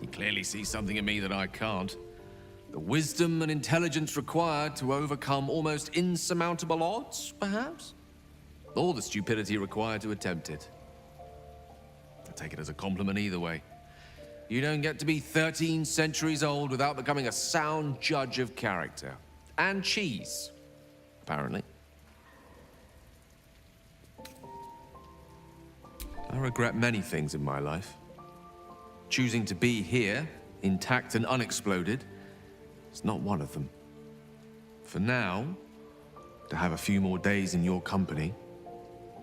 S1: You clearly see something in me that I can't. The wisdom and intelligence required to overcome almost insurmountable odds, perhaps? Or the stupidity required to attempt it. I take it as a compliment either way. You don't get to be 13 centuries old without becoming a sound judge of character. And cheese, apparently. I regret many things in my life. choosing to be here, intact and unexploded, is not one of them. For now, to have a few more days in your company,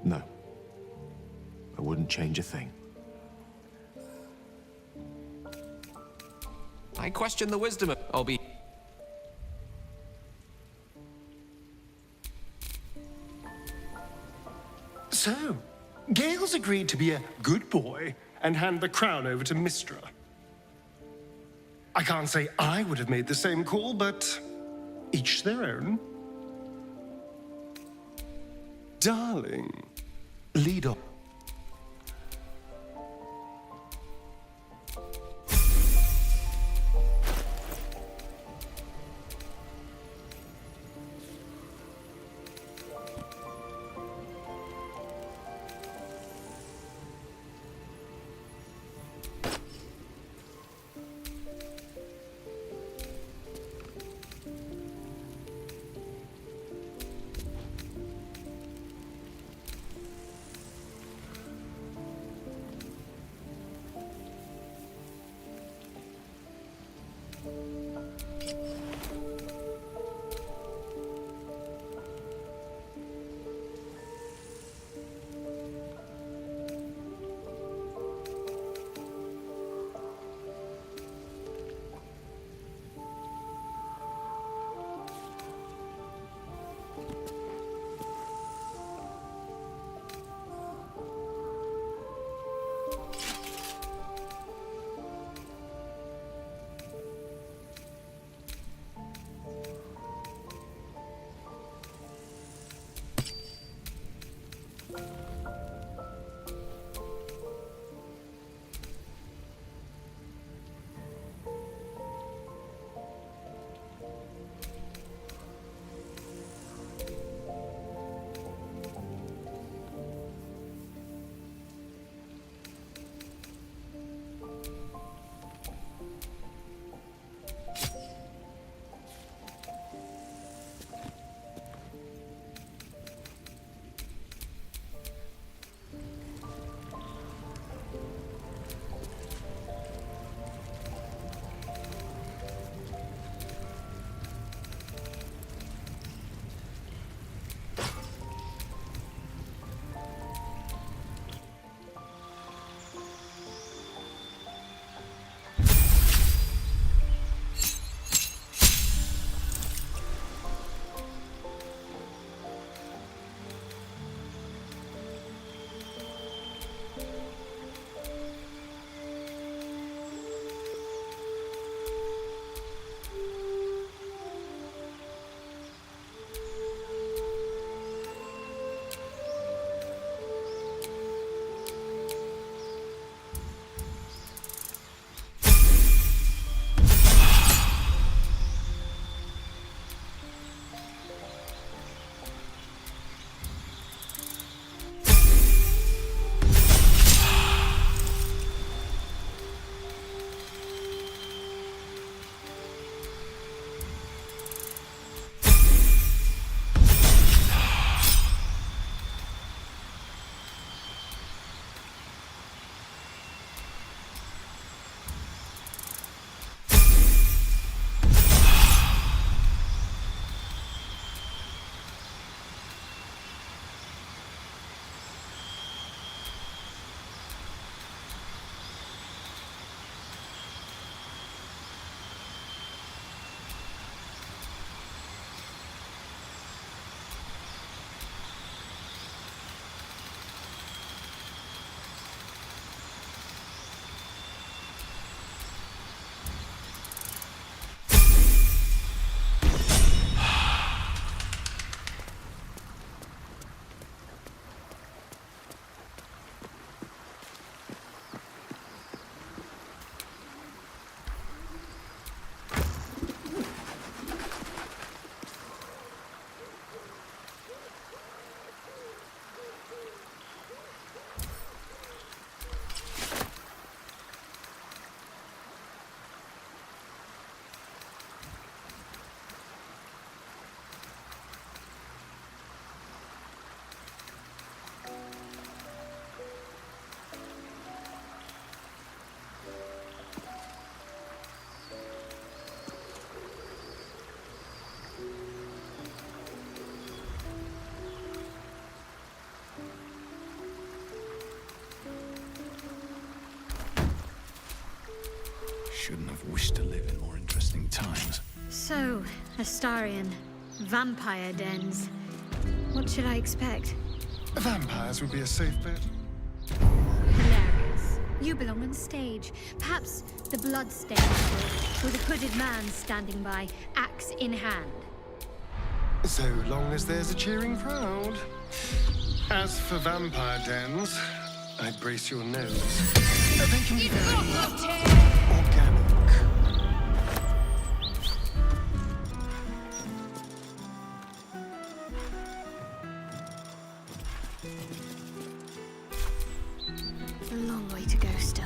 S1: no. I wouldn't change a thing. I question the wisdom of... I'll be...
S8: So, Gale's agreed to be a good boy and hand the crown over to Mystra. I can't say I would have made the same call, but each their own. Darling, lead on.
S11: shouldn't have wished to live in more interesting times.
S10: So, Astarion, vampire dens. What should I expect?
S8: Vampires would be a safe bet.
S10: Hilarious. You belong on stage. Perhaps the bloodstained with a hooded man standing by, axe in hand.
S8: So long as there's a cheering crowd. As for vampire dens, I'd brace your nose. They can be very organic.
S10: A long way to go still.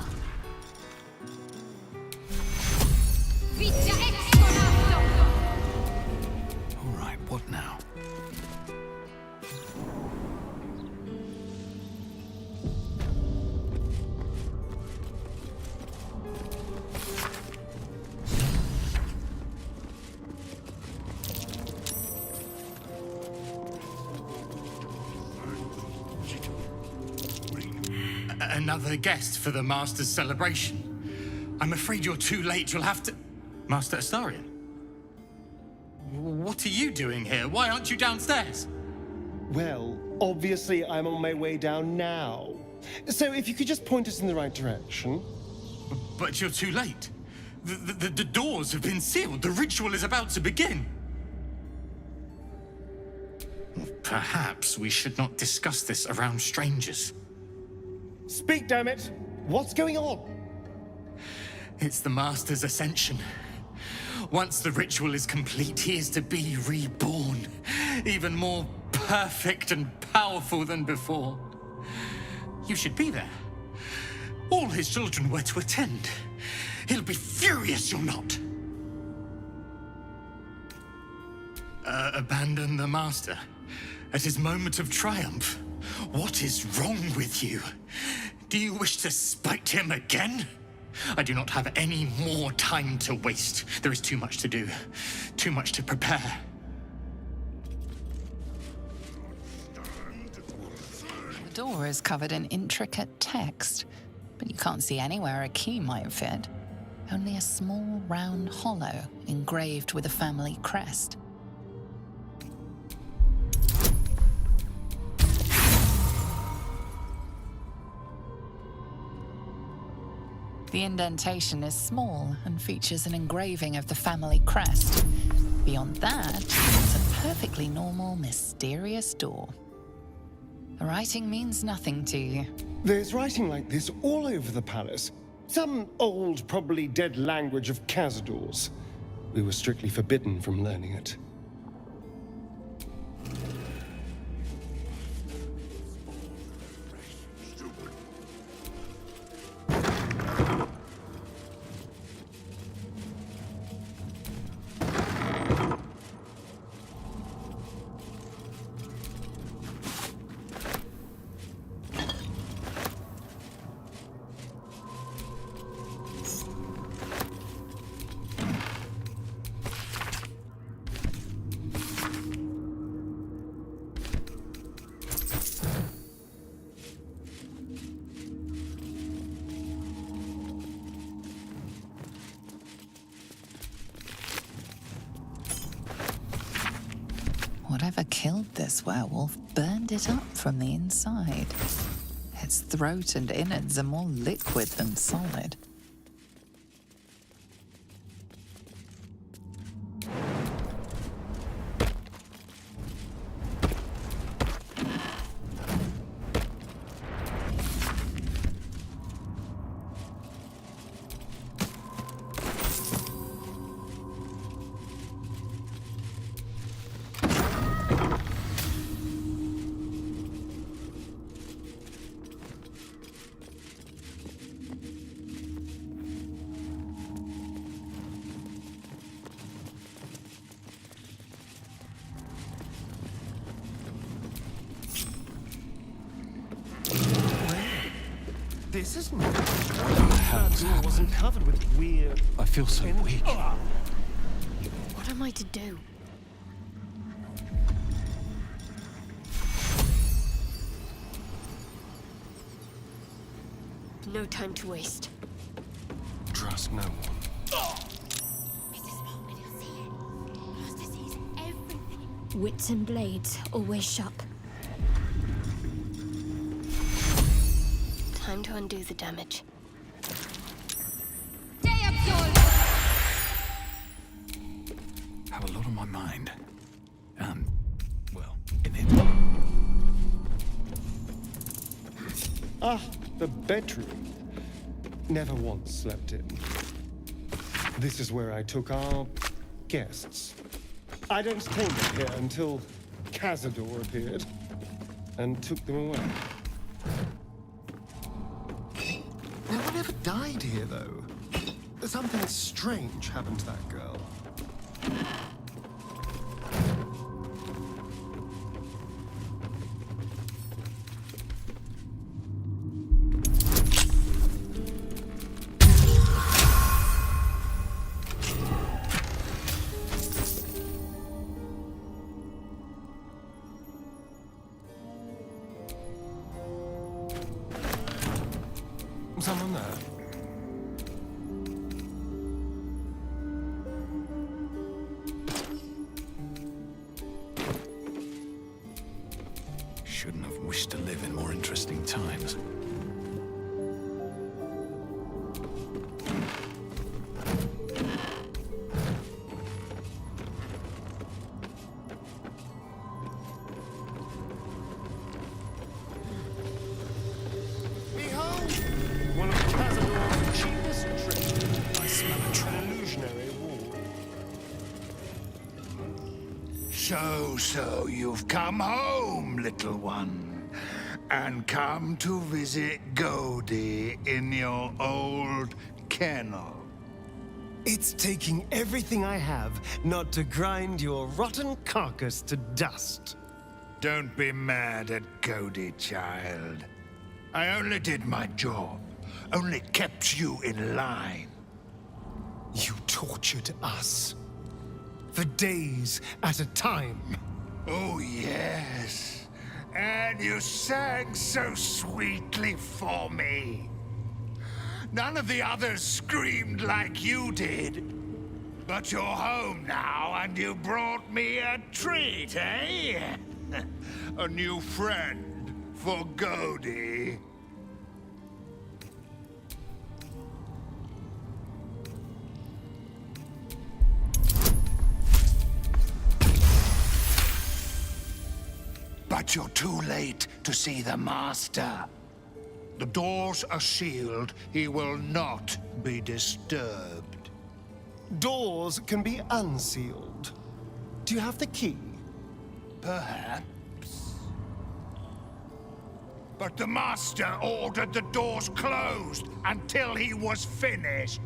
S11: All right, what now?
S20: Another guest for the Master's celebration. I'm afraid you're too late. You'll have to... Master Astarion? What are you doing here? Why aren't you downstairs?
S8: Well, obviously I'm on my way down now. So if you could just point us in the right direction.
S20: But you're too late. The doors have been sealed. The ritual is about to begin. Perhaps we should not discuss this around strangers.
S8: Speak, damn it! What's going on?
S20: It's the Master's ascension. Once the ritual is complete, he is to be reborn. Even more perfect and powerful than before. You should be there. All his children were to attend. He'll be furious you're not. Abandon the Master at his moment of triumph. What is wrong with you? Do you wish to spite him again? I do not have any more time to waste. There is too much to do, too much to prepare.
S4: The door is covered in intricate text, but you can't see anywhere a key might fit. Only a small round hollow engraved with a family crest. The indentation is small and features an engraving of the family crest. Beyond that, it's a perfectly normal, mysterious door. The writing means nothing to you.
S8: There's writing like this all over the palace. Some old, probably dead language of Cazador's. We were strictly forbidden from learning it.
S4: Whatever killed this werewolf burned it up from the inside. Its throat and innards are more liquid than solid.
S8: This isn't... That door wasn't covered with weird...
S11: I feel so weak.
S10: What am I to do? No time to waste.
S8: Trust no one.
S10: Wits and blades always sharp.
S21: Time to undo the damage.
S11: Have a lot on my mind. Well, in it.
S8: Ah, the bedroom. Never once slept in. This is where I took our guests. I'd entertained them here until Cazador appeared and took them away. No one ever died here, though. Something strange happened to that girl. Someone there?
S11: Shouldn't have wished to live in more interesting times.
S8: Behold! One of Cazador's cheapest tricks. I smell a illusionary wall.
S22: So, you've come home, little one, and come to visit Godie in your old kennel.
S8: It's taking everything I have not to grind your rotten carcass to dust.
S22: Don't be mad at Godie, child. I only did my job, only kept you in line.
S8: You tortured us. For days at a time.
S22: Oh, yes. And you sang so sweetly for me. None of the others screamed like you did. But you're home now, and you brought me a treat, eh? A new friend for Godie. But you're too late to see the Master. The doors are sealed. He will not be disturbed.
S8: Doors can be unsealed. Do you have the key?
S22: Perhaps. But the Master ordered the doors closed until he was finished.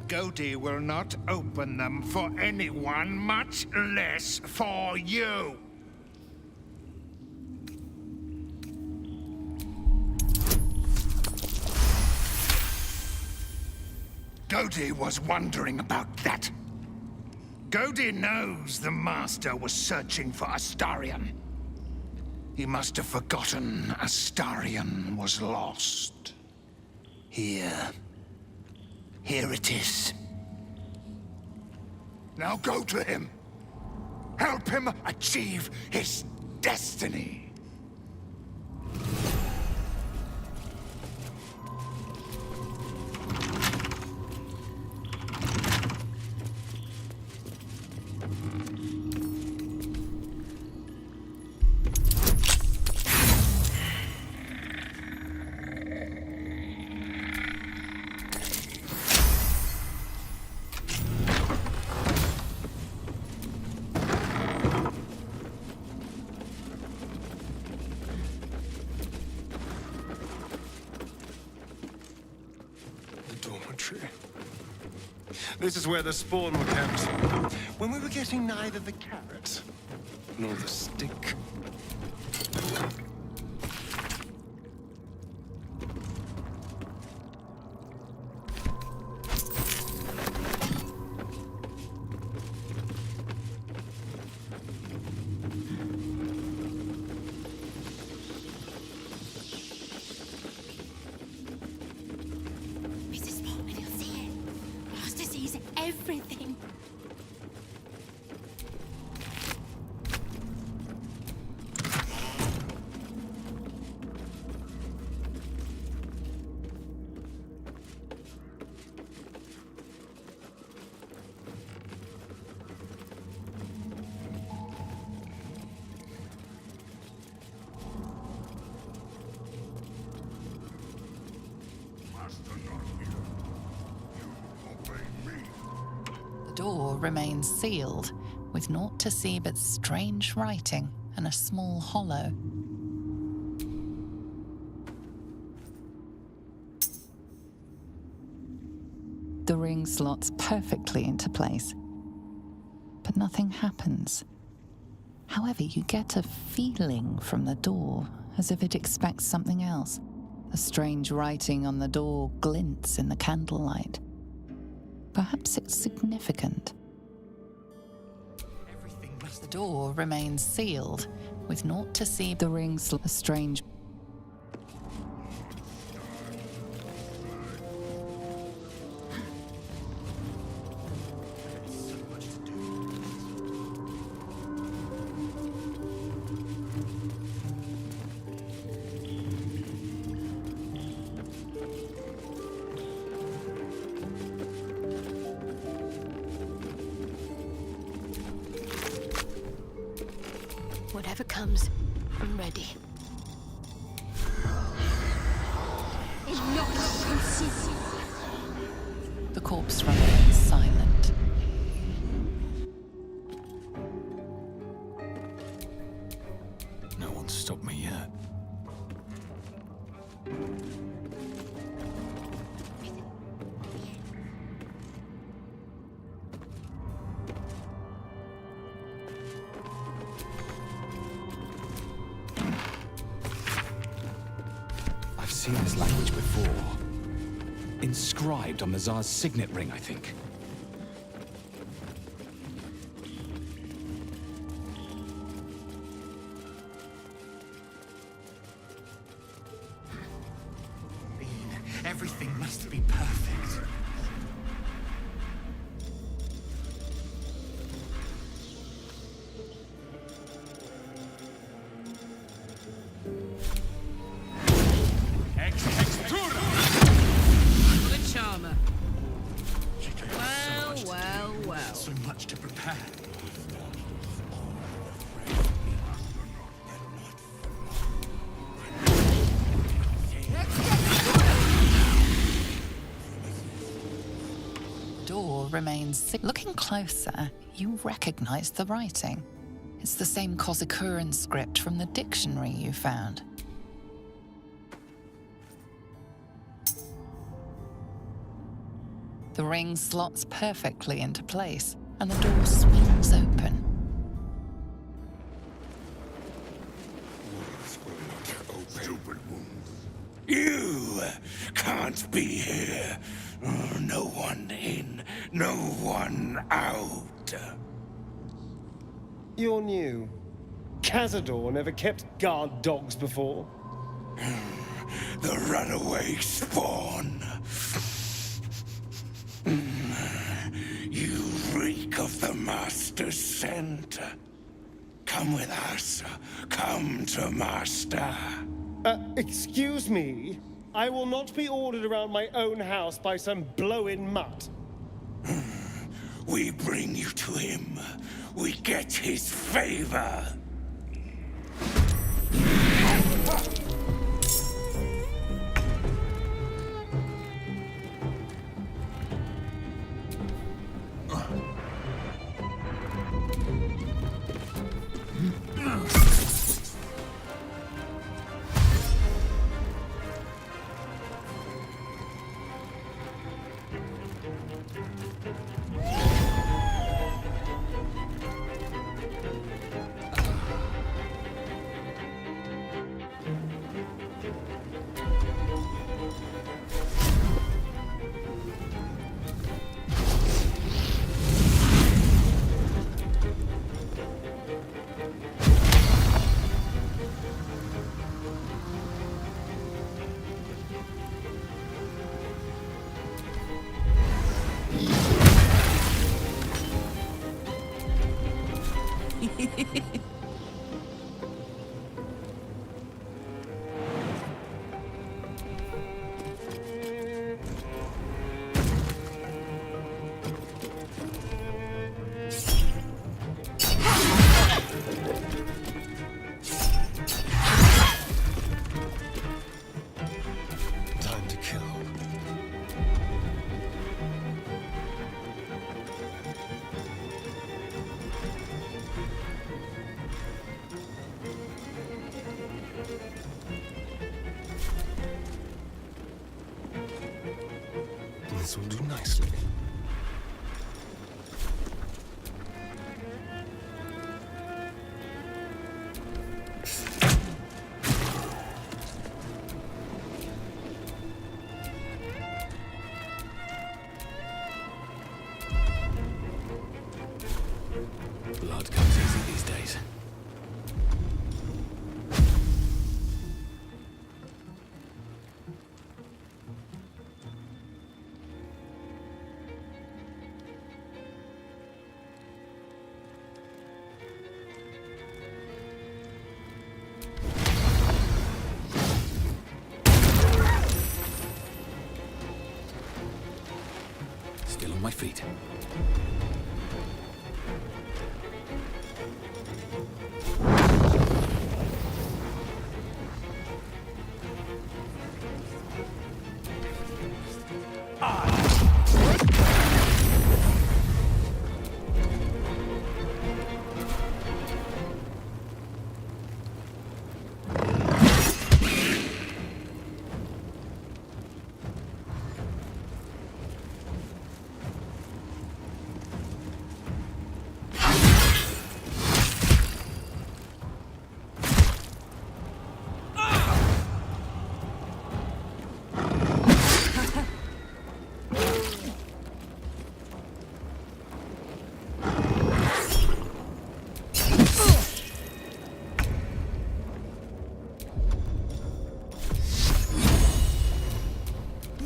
S22: Godie will not open them for anyone, much less for you. Godie was wondering about that. Godie knows the Master was searching for Astarion. He must have forgotten Astarion was lost. Here it is. Now go to him. Help him achieve his destiny.
S8: This is where the spawn were kept. When we were getting neither the carrot nor the stick.
S4: The door remains sealed, with naught to see but strange writing and a small hollow. The ring slots perfectly into place, but nothing happens. However, you get a feeling from the door, as if it expects something else. The strange writing on the door glints in the candlelight. Perhaps it's significant. The door remains sealed, with naught to see. The ring a strange...
S13: Whatever comes, I'm ready.
S4: The corpse remains silent.
S11: No one's stopped me yet. I've seen this language before. Inscribed on the Tsar's signet ring, I think.
S20: Everything must be perfect.
S7: What a charmer. Well.
S20: So much to prepare.
S4: Door remains looking closer, you recognize the writing. It's the same Kozakuran script from the dictionary you found. The ring slots perfectly into place, and the door swings open.
S18: You can't be here. No one in, no one out.
S8: You're new. Cazador never kept guard dogs before.
S18: The runaway spawn. You reek of the Master's scent. Come with us. Come to Master.
S8: Excuse me? I will not be ordered around my own house by some blow-in mutt.
S18: We bring you to him. We get his favor.
S11: feet.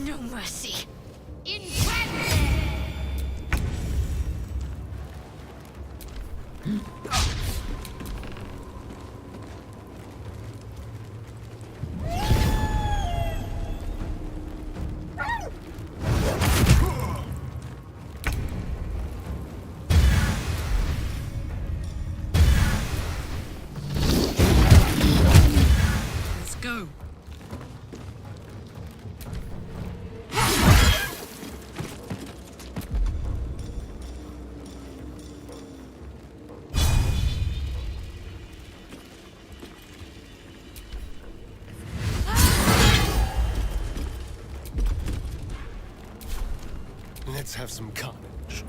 S13: No mercy.
S7: Let's go.
S8: Let's have some carnage.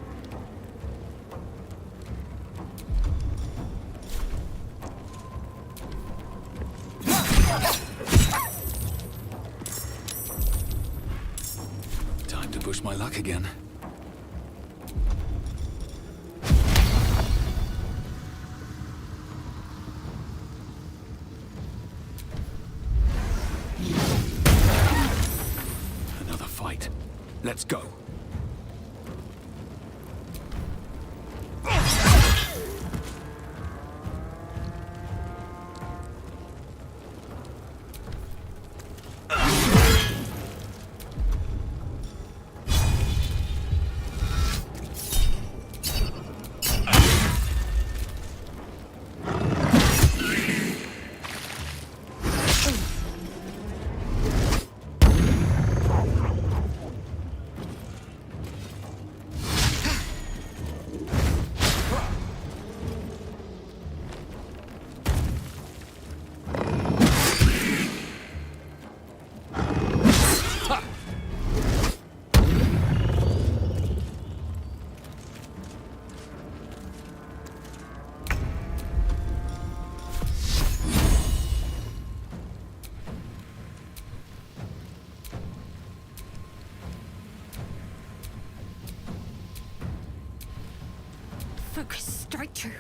S11: Time to push my luck again. Another fight. Let's go.
S13: Focus straight through.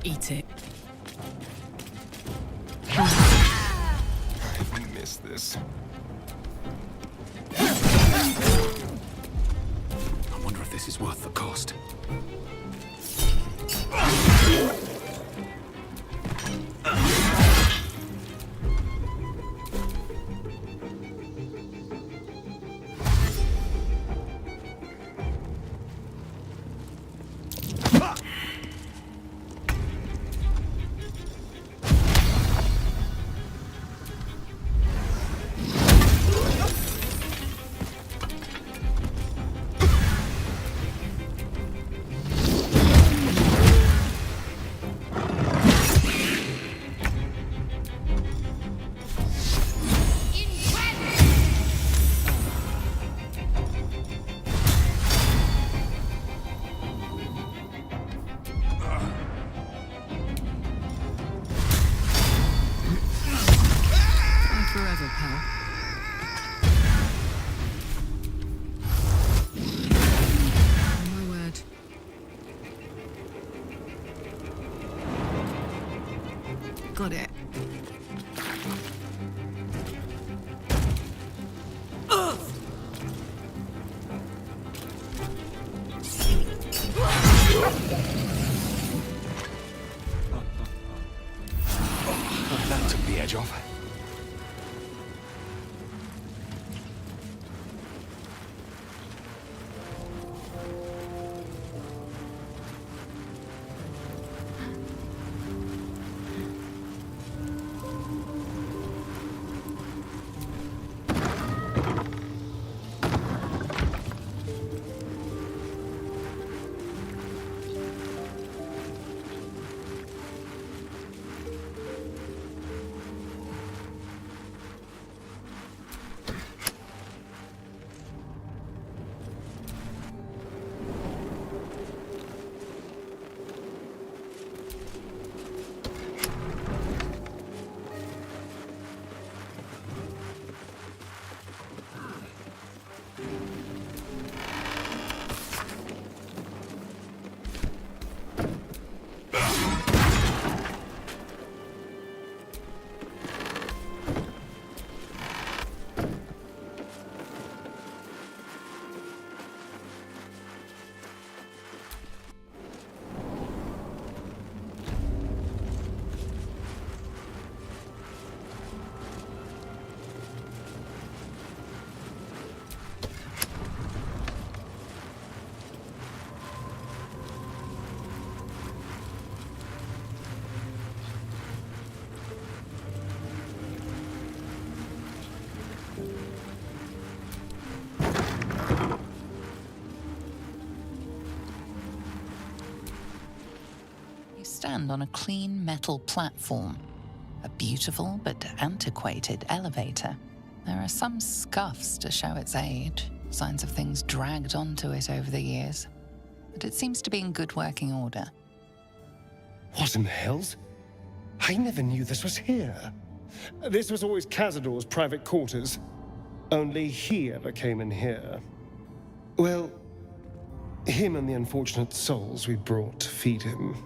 S7: Eat it.
S8: I've missed this.
S11: I wonder if this is worth the cost.
S6: forever, pal. Oh, my word. Got it.
S11: That took the edge off.
S4: Stand on a clean metal platform, a beautiful but antiquated elevator. There are some scuffs to show its age, signs of things dragged onto it over the years, but it seems to be in good working order.
S8: What in the hells? I never knew this was here. This was always Cazador's private quarters. Only he ever came in here. Well, him and the unfortunate souls we brought to feed him.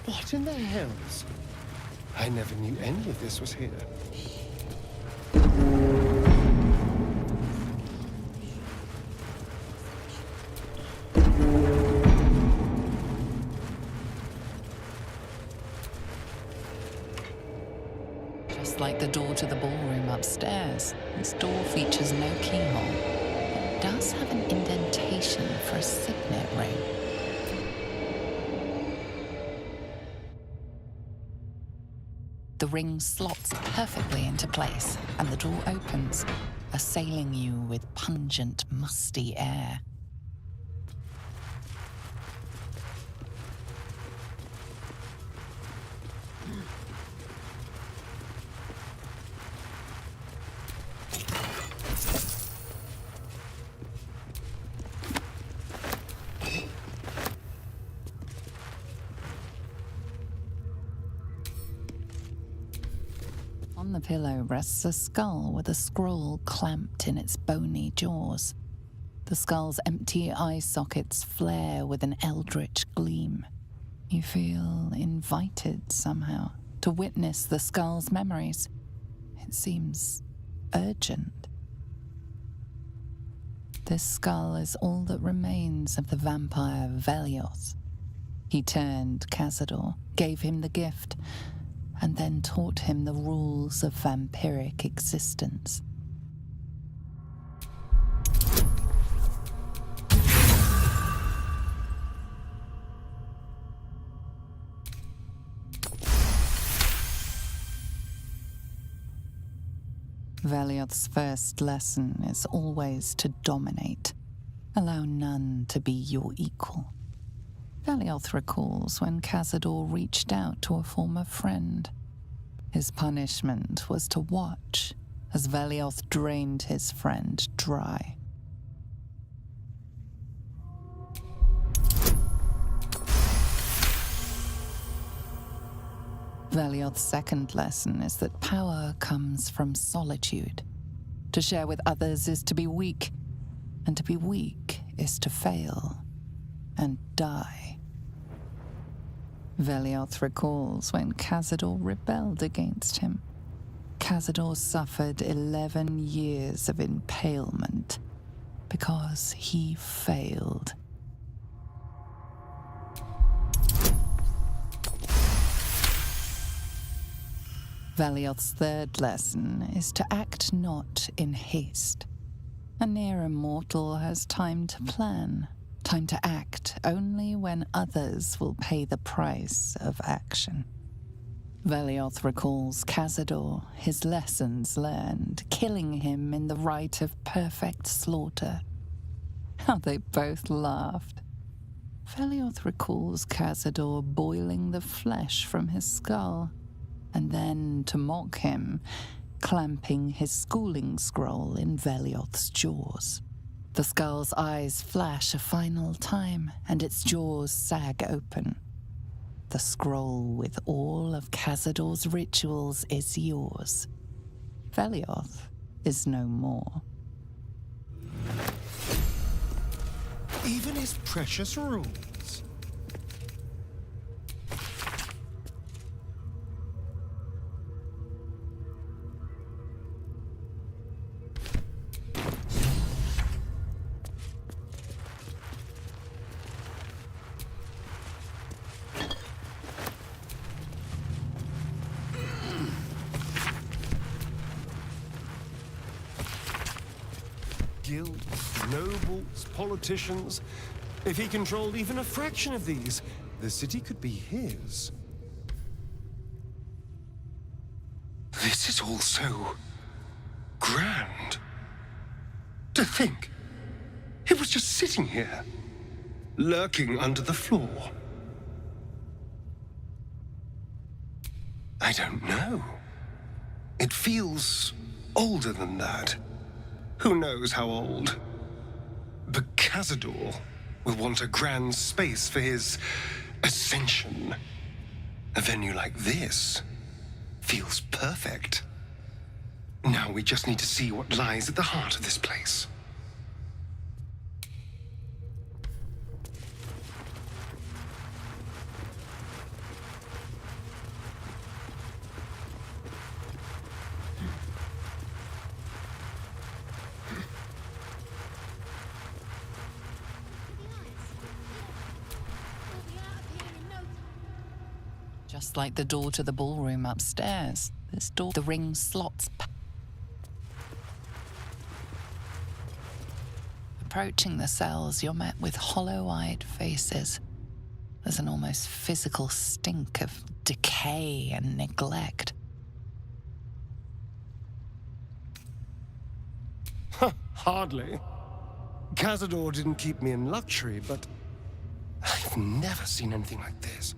S8: What in the hells? I never knew any of this was here.
S4: Just like the door to the ballroom upstairs, this door features no keyhole, but does have an indentation for a signet ring. The ring slots perfectly into place, and the door opens, assailing you with pungent, musty air. On the pillow rests a skull with a scroll clamped in its bony jaws. The skull's empty eye sockets flare with an eldritch gleam. You feel invited somehow to witness the skull's memories. It seems urgent. This skull is all that remains of the vampire Velios. He turned Cazador, gave him the gift, and then taught him the rules of vampiric existence. Velioth's first lesson is always to dominate. Allow none to be your equal. Velioth recalls when Cazador reached out to a former friend. His punishment was to watch as Velioth drained his friend dry. Velioth's second lesson is that power comes from solitude. To share with others is to be weak, and to be weak is to fail and die. Velioth recalls when Cazador rebelled against him. Cazador suffered 11 years of impalement because he failed. Velioth's third lesson is to act not in haste. A near immortal has time to plan, time to act only when others will pay the price of action. Velioth recalls Cazador, his lessons learned, killing him in the rite of perfect slaughter. How they both laughed. Velioth recalls Cazador boiling the flesh from his skull, and then, to mock him, clamping his schooling scroll in Velioth's jaws. The skull's eyes flash a final time, and its jaws sag open. The scroll with all of Cazador's rituals is yours. Velioth is no more.
S8: Even his precious rules. Guilds, nobles, politicians. If he controlled even a fraction of these, the city could be his. This is all so grand. To think, it was just sitting here, lurking under the floor. I don't know. It feels older than that. Who knows how old? But Cazador will want a grand space for his ascension. A venue like this feels perfect. Now we just need to see what lies at the heart of this place.
S4: Just like the door to the ballroom upstairs, this door, the ring slots. Approaching the cells, you're met with hollow-eyed faces. There's an almost physical stink of decay and neglect.
S8: Hardly. Cazador didn't keep me in luxury, but I've never seen anything like this.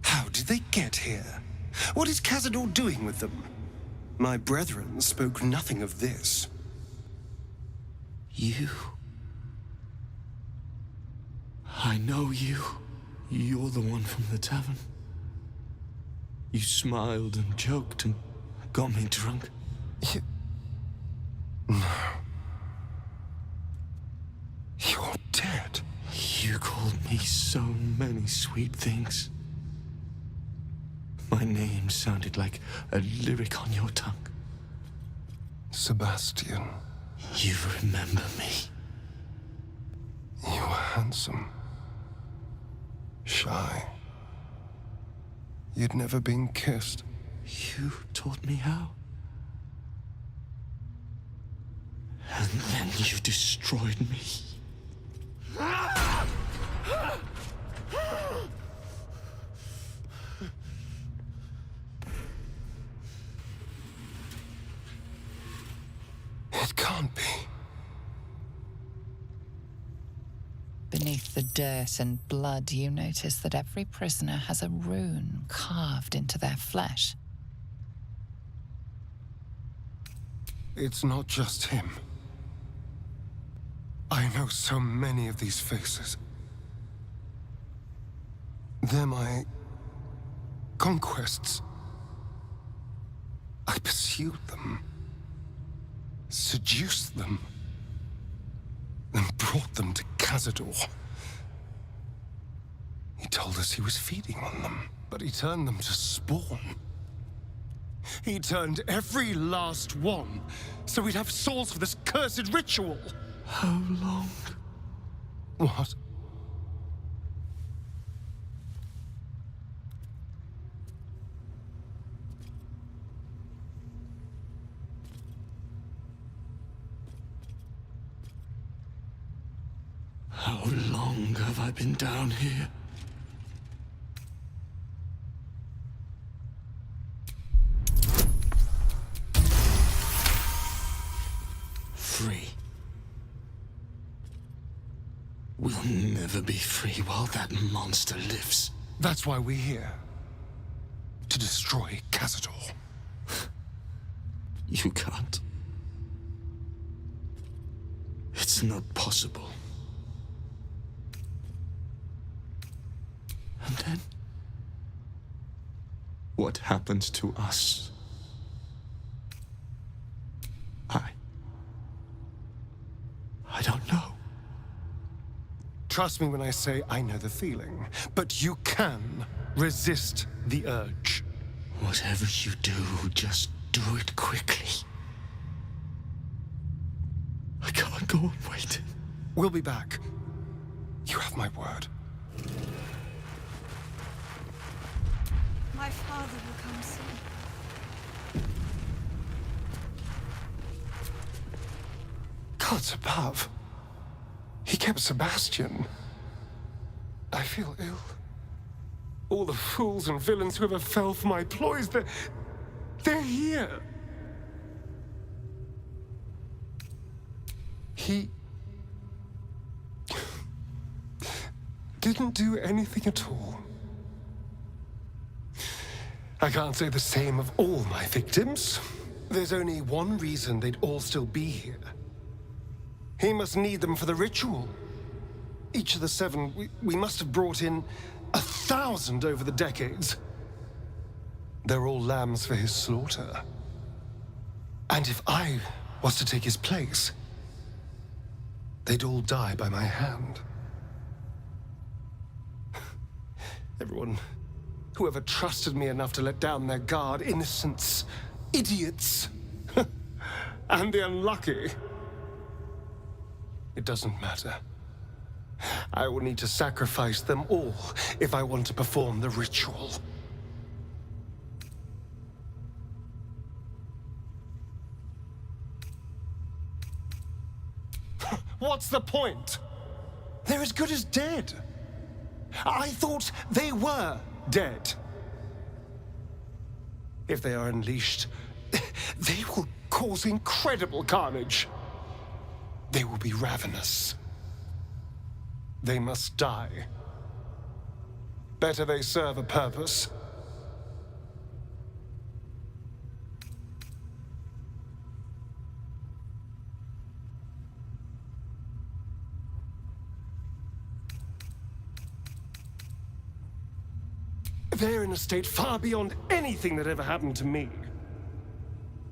S8: How did they get here? What is Cazador doing with them? My brethren spoke nothing of this.
S3: You. I know you. You're the one from the tavern. You smiled and joked and got me drunk.
S8: No. You're dead.
S3: You called me so many sweet things. My name sounded like a lyric on your tongue.
S8: Sebastian.
S3: You remember me.
S8: You were handsome. Shy. You'd never been kissed.
S3: You taught me how. And then you destroyed me.
S8: It can't be.
S4: Beneath the dirt and blood, you notice that every prisoner has a rune carved into their flesh.
S8: It's not just him. I know so many of these faces. They're my conquests. I pursued them, seduced them, and brought them to Cazador. He told us he was feeding on them, but he turned them to spawn. He turned every last one, so we'd have souls for this cursed ritual.
S3: How long?
S8: What?
S3: How long have I been down here? Free. We'll never be free while that monster lives.
S8: That's why we're here. To destroy Cazador.
S3: You can't. It's not possible. And then? What happens to us? I don't know.
S8: Trust me when I say I know the feeling, but you can resist the urge.
S3: Whatever you do, just do it quickly. I can't go on waiting.
S8: We'll be back. You have my word.
S9: My father will come soon.
S8: Gods above. He kept Sebastian. I feel ill. All the fools and villains who ever fell for my ploys, they're here. He didn't do anything at all. I can't say the same of all my victims. There's only one reason they'd all still be here. He must need them for the ritual. Each of the 7, we must have brought in 1,000 over the decades. They're all lambs for his slaughter. And if I was to take his place, they'd all die by my hand. Everyone, whoever trusted me enough to let down their guard, innocents, idiots, and the unlucky. It doesn't matter. I will need to sacrifice them all if I want to perform the ritual. What's the point? They're as good as dead. I thought they were dead. If they are unleashed, they will cause incredible carnage. They will be ravenous. They must die. Better they serve a purpose. They're in a state far beyond anything that ever happened to me.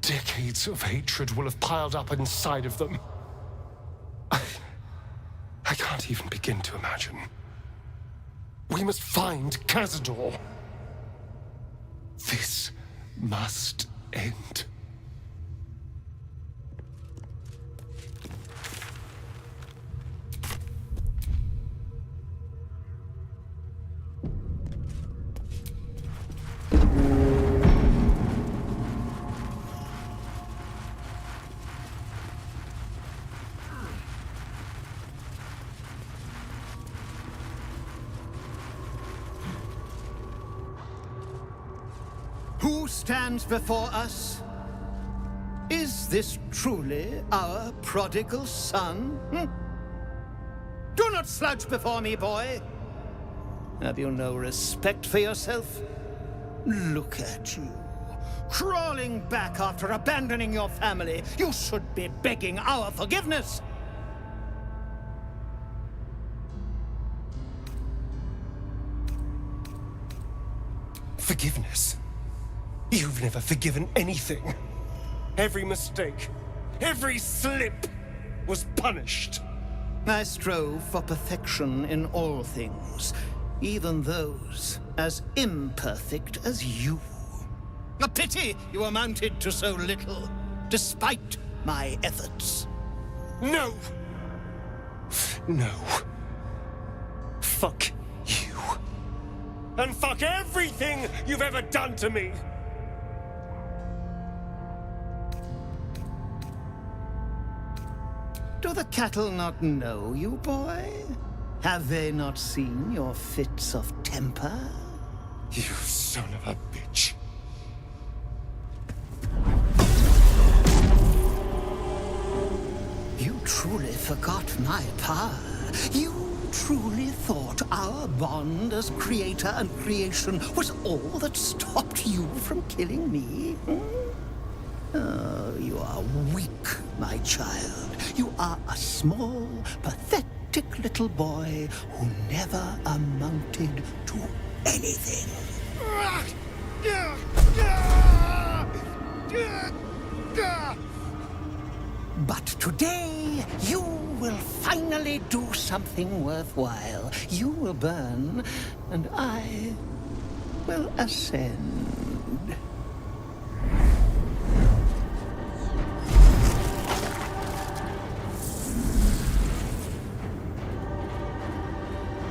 S8: Decades of hatred will have piled up inside of them. I can't even begin to imagine. We must find Cazador. This must end.
S5: Who stands before us?
S2: Is this truly our prodigal son? Do not slouch before me, boy. Have you no respect for yourself? Look at you, crawling back after abandoning your family. You should be begging our forgiveness.
S8: Forgiveness? You've never forgiven anything. Every mistake, every slip was punished.
S2: I strove for perfection in all things, even those as imperfect as you. A pity you amounted to so little, despite my efforts.
S8: No! No. Fuck you. And fuck everything you've ever done to me!
S2: Do the cattle not know you, boy? Have they not seen your fits of temper?
S8: You son of a bitch.
S2: You truly forgot my power. You truly thought our bond as creator and creation was all that stopped you from killing me? Oh, you are weak, my child. You are a small, pathetic little boy who never amounted to anything. But today, you will finally do something worthwhile. You will burn, and I will ascend.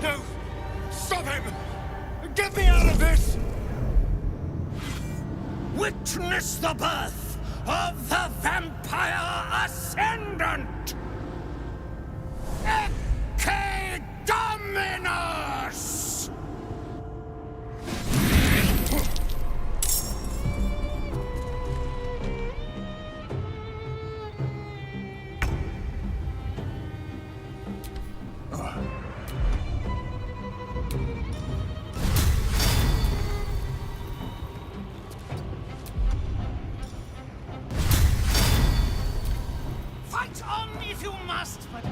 S8: No! Stop him! Get me out of this!
S2: Witness the birth of the Vampire Ascendant!
S14: Ecce Dominus!
S2: Fight on if you must, but I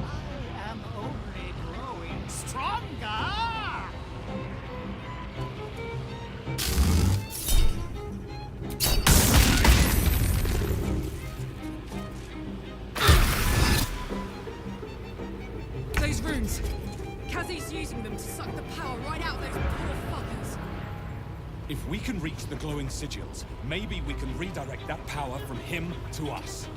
S2: am only growing stronger!
S7: Those runes. Kazi's using them to suck the power right out of those poor fuckers.
S12: If we can reach the glowing sigils, maybe we can redirect that power from him to us.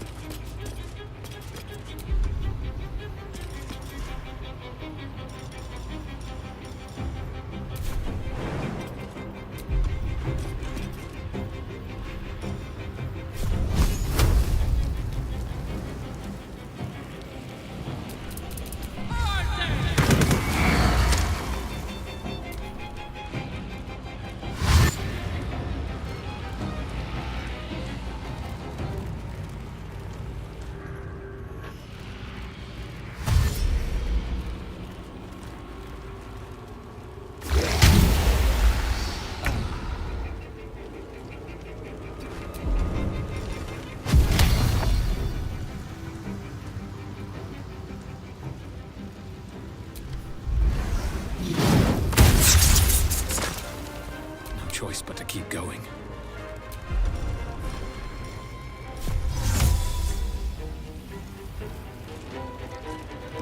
S11: Choice but to keep going.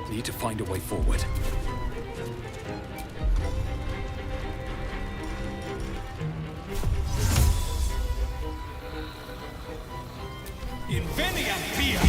S11: Need to find a way forward.
S12: Inveniam via!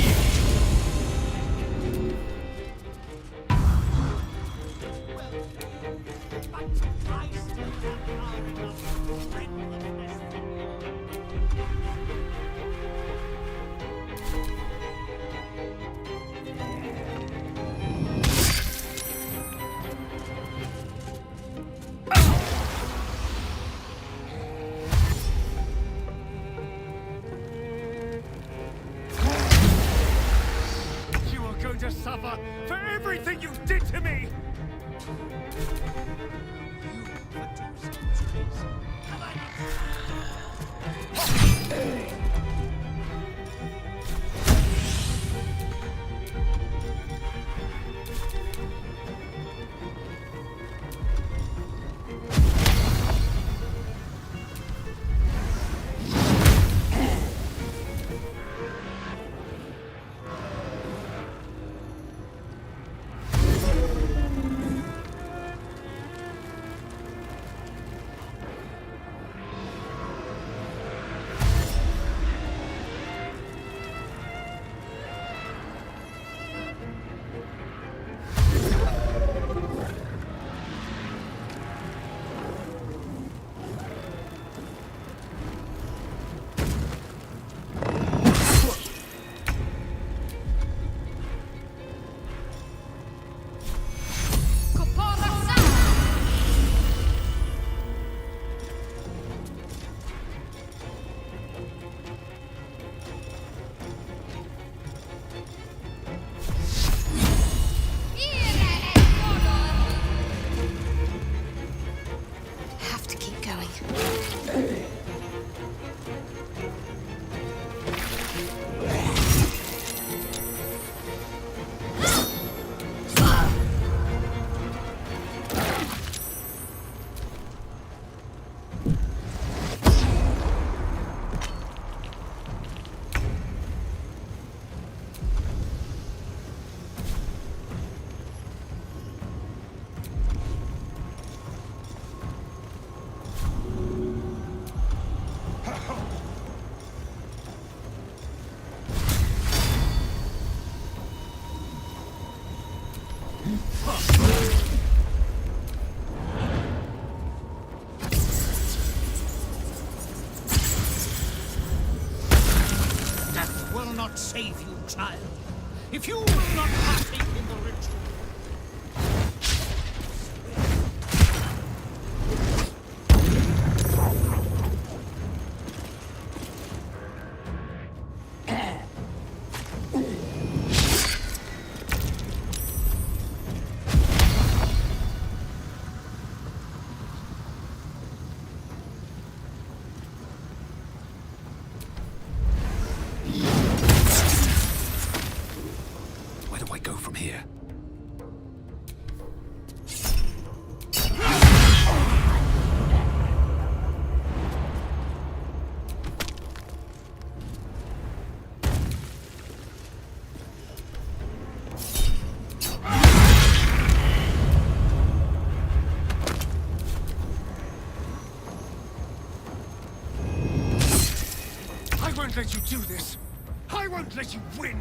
S22: suffer for everything you did to me!
S2: Death will not save you, child. If you will not partake in the ritual.
S11: Where do I go from here?
S22: I won't let you do this! I won't let you win!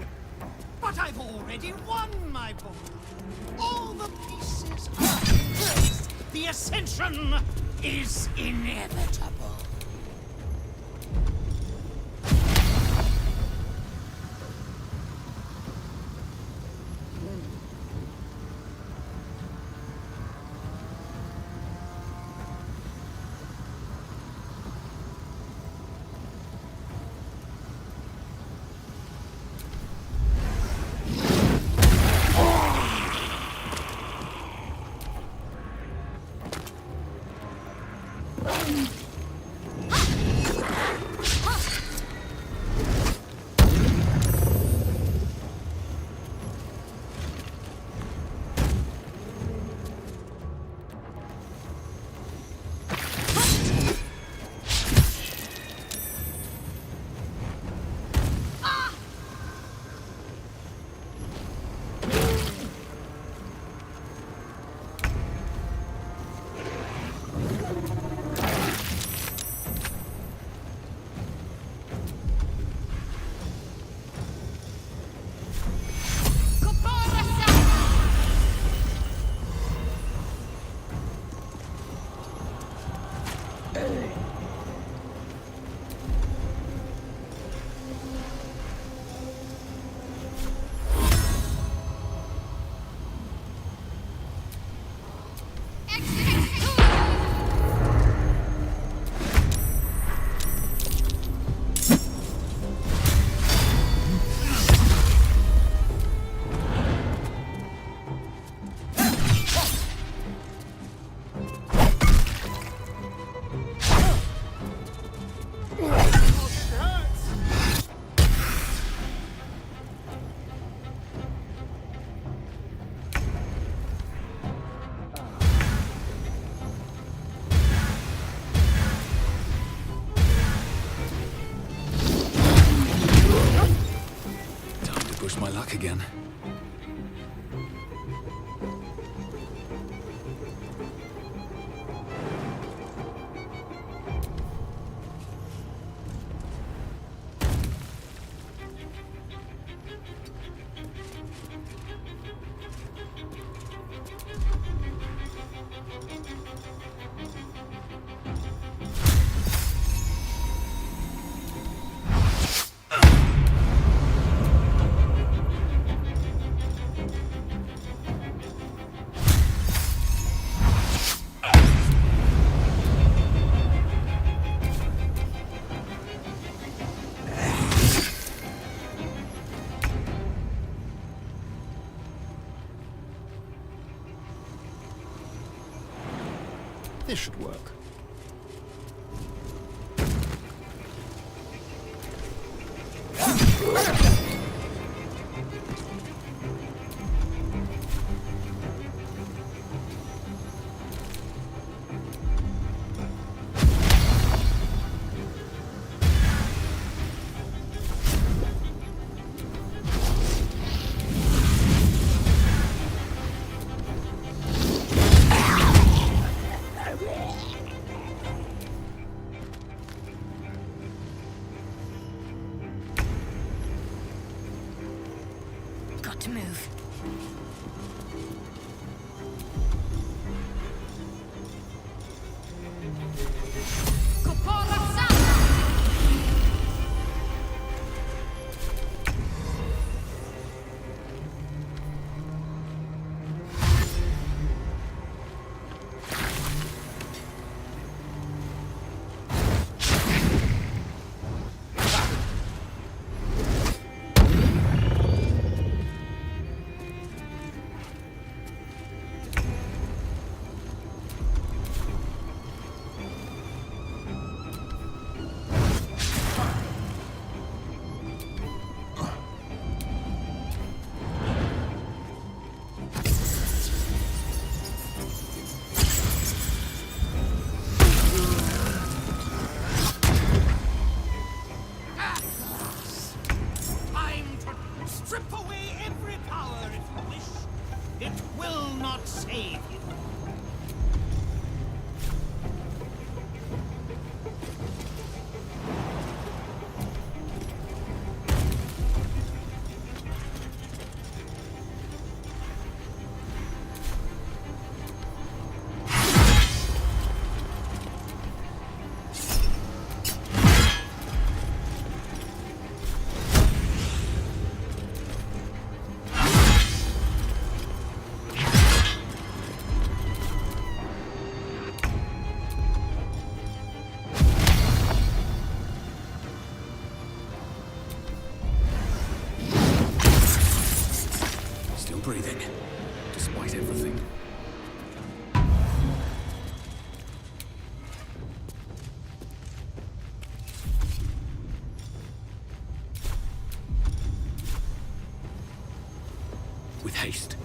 S2: But I've already won, my boy. All the pieces are placed. The ascension is inevitable.
S11: push my luck again.
S5: This should work.
S19: Got to move.
S12: Strip away every power if you wish. It will not save you.
S11: Breathing, despite everything. With haste.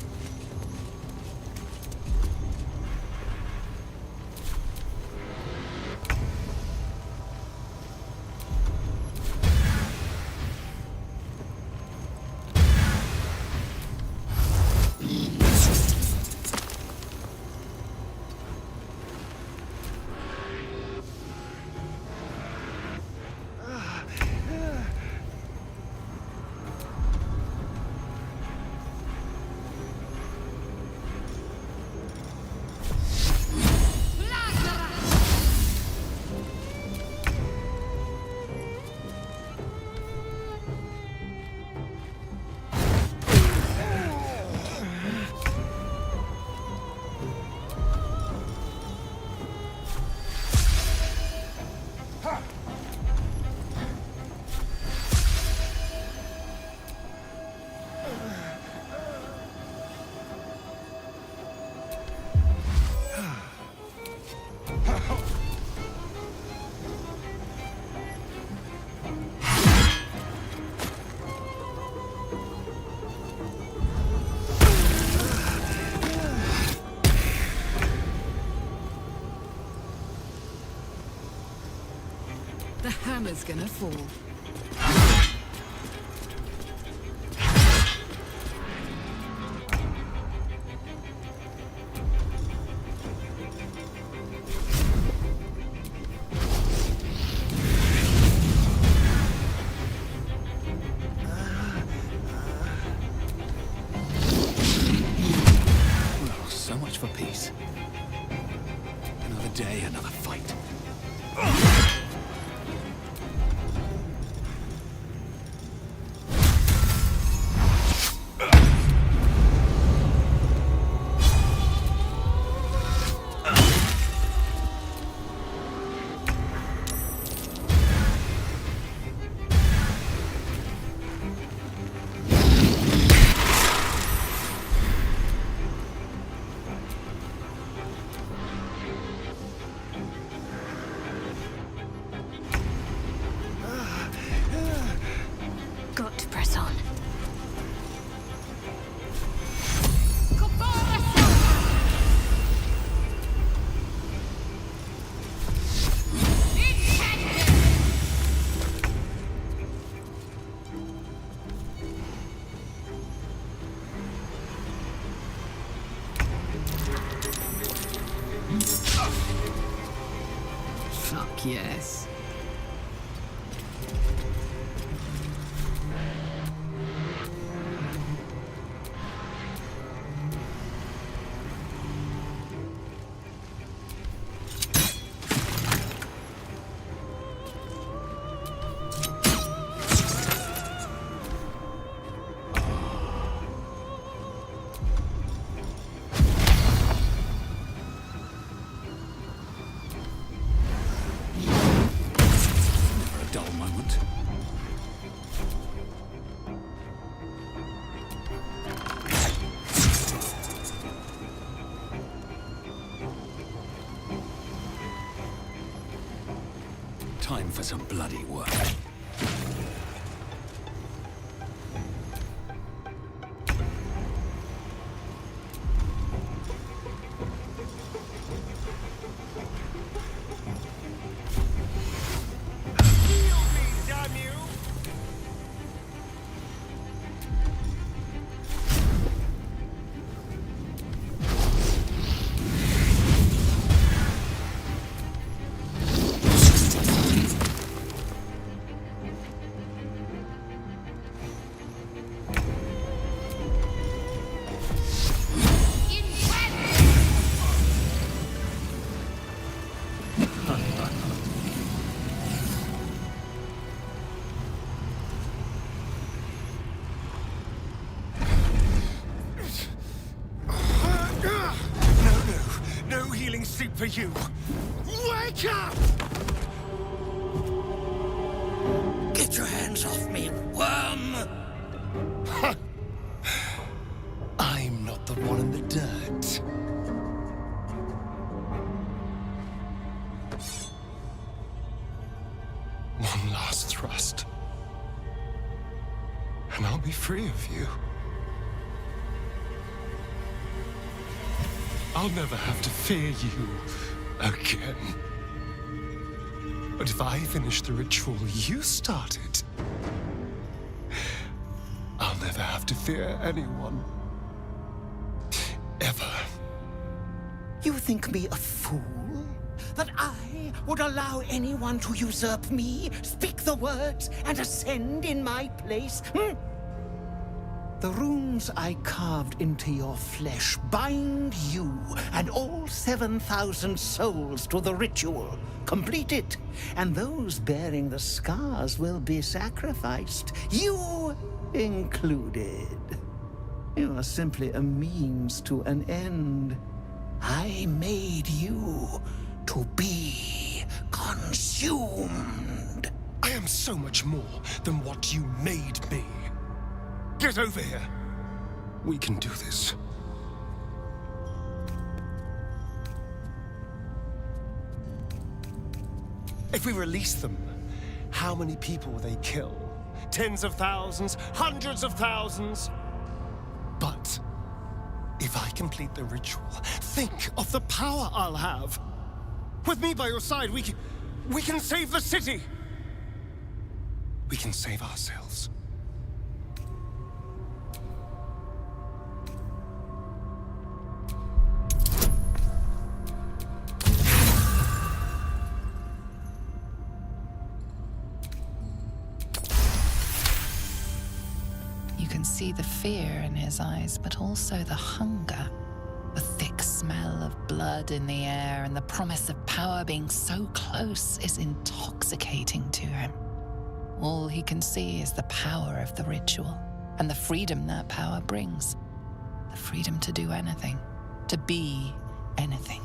S6: The hammer's gonna fall.
S7: yes.
S11: Time for some bloody work.
S8: For you. Wake up!
S2: Get your hands off me, worm!
S8: I'm not the one in the dirt. One last thrust. And I'll be free of you. I'll never have to fear you again. But if I finish the ritual you started, I'll never have to fear anyone. Ever.
S2: You think me a fool? That I would allow anyone to usurp me, speak the words, and ascend in my place? The runes I carved into your flesh bind you and all 7,000 souls to the ritual. Complete it, and those bearing the scars will be sacrificed, you included. You are simply a means to an end. I made you to be consumed.
S8: I am so much more than what you made me. Get over here. We can do this. If we release them, how many people will they kill? Tens of thousands, hundreds of thousands? But if I complete the ritual, think of the power I'll have. With me by your side, we can save the city. We can save ourselves.
S4: See the fear in his eyes, but also the hunger. The thick smell of blood in the air and the promise of power being so close is intoxicating to him. All he can see is the power of the ritual and the freedom that power brings. The freedom to do anything, to be anything.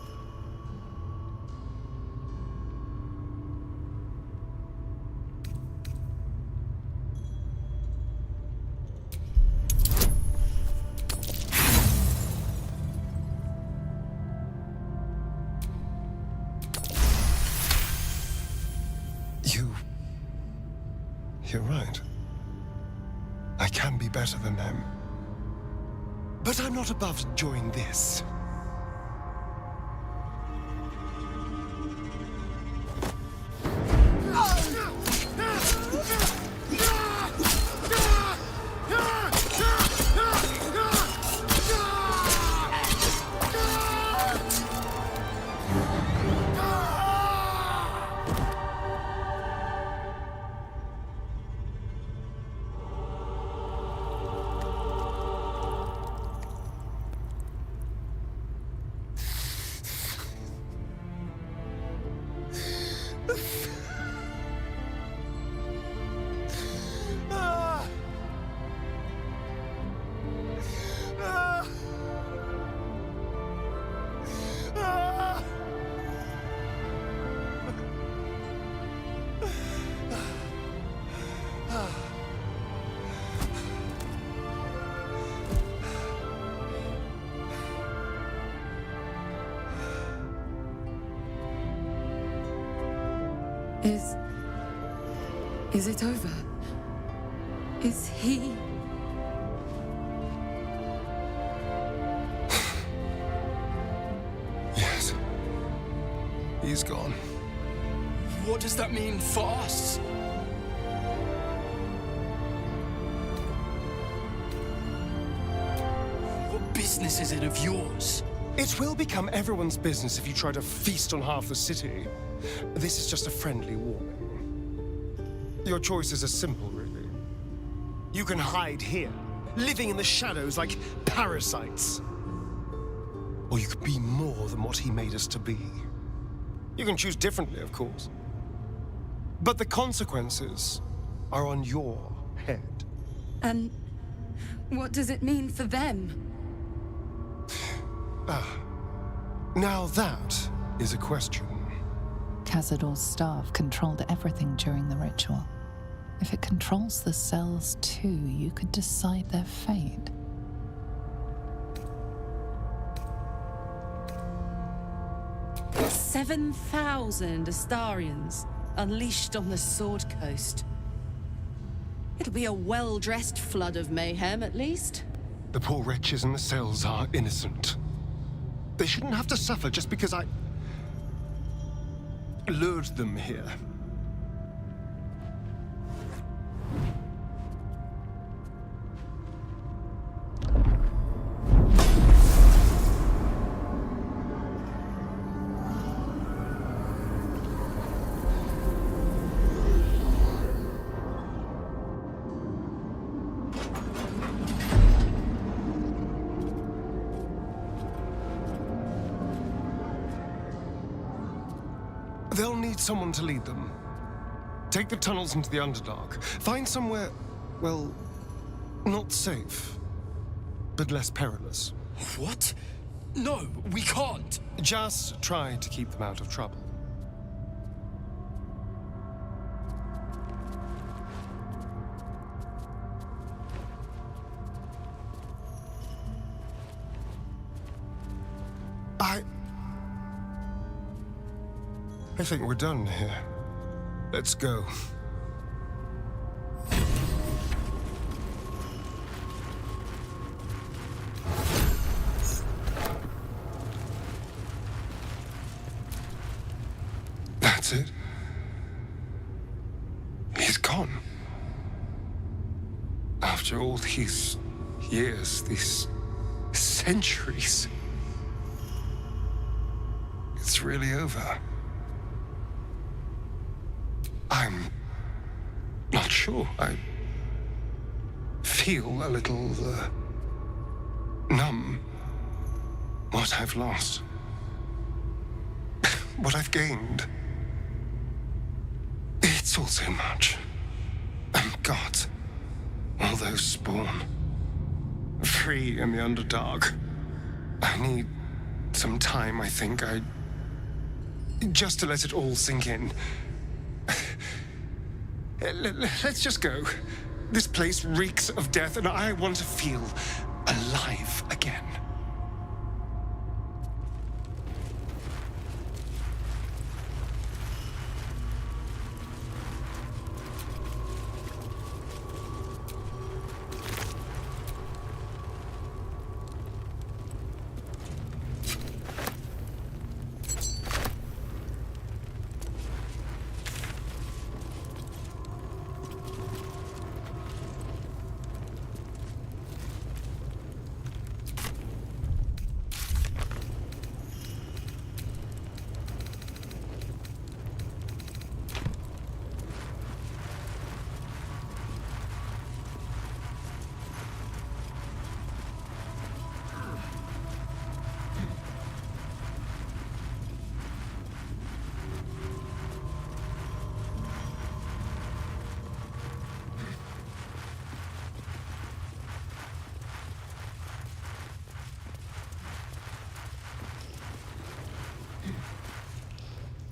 S8: You're right. I can be better than them. But I'm not above enjoying this.
S15: Is it over? Is he...
S8: Yes. He's gone.
S3: What does that mean for us? What business is it of yours?
S8: It will become everyone's business if you try to feast on half the city. This is just a friendly warning. Your choices are simple, really. You can hide here, living in the shadows like parasites. Or you could be more than what he made us to be. You can choose differently, of course. But the consequences are on your head.
S15: And what does it mean for them?
S8: Now that is a question.
S4: Cazador's staff controlled everything during the ritual. If it controls the cells too, you could decide their fate.
S7: That's 7,000 Astarions unleashed on the Sword Coast. It'll be a well-dressed flood of mayhem, at least.
S8: The poor wretches in the cells are innocent. They shouldn't have to suffer just because I lured them here. They'll need someone to lead them. Take the tunnels into the Underdark. Find somewhere, well, not safe, but less perilous.
S3: What? No, we can't.
S8: Just try to keep them out of trouble. I think we're done here. Let's go. That's it. He's gone. After all these years, these centuries, it's really over. I'm not sure. I feel a little numb. What I've lost. What I've gained. It's all so much. And God, all those spawn. Free in the Underdark. I need some time, I think. Just to let it all sink in. Let's just go. This place reeks of death, and I want to feel alive again.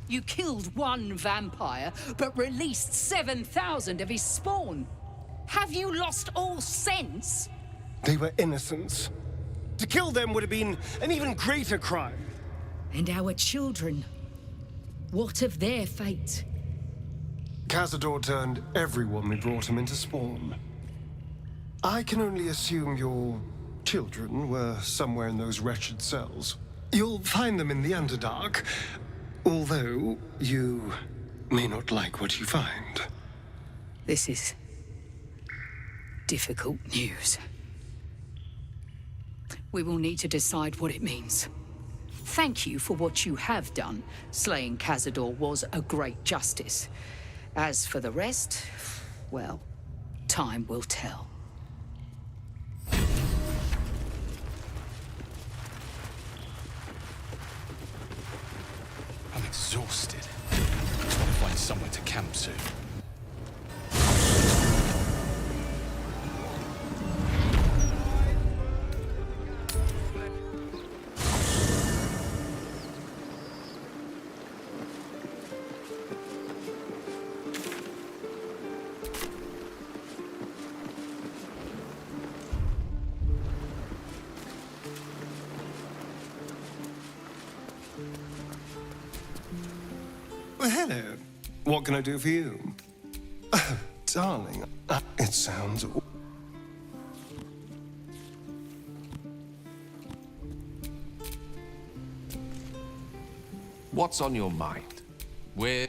S21: You killed one vampire, but released 7,000 of his spawn. Have you lost all sense?
S8: They were innocents. To kill them would have been an even greater crime.
S21: And our children? What of their fate?
S8: Cazador turned everyone we brought him into spawn. I can only assume your children were somewhere in those wretched cells. You'll find them in the Underdark, although you may not like what you find.
S21: This is difficult news. We will need to decide what it means. Thank you for what you have done. Slaying Cazador was a great justice. As for the rest, well, time will tell.
S11: I'm exhausted. I just want to find somewhere to camp soon.
S8: Well, hello. What can I do for you? Oh, darling, it sounds...
S1: What's on your mind? We're...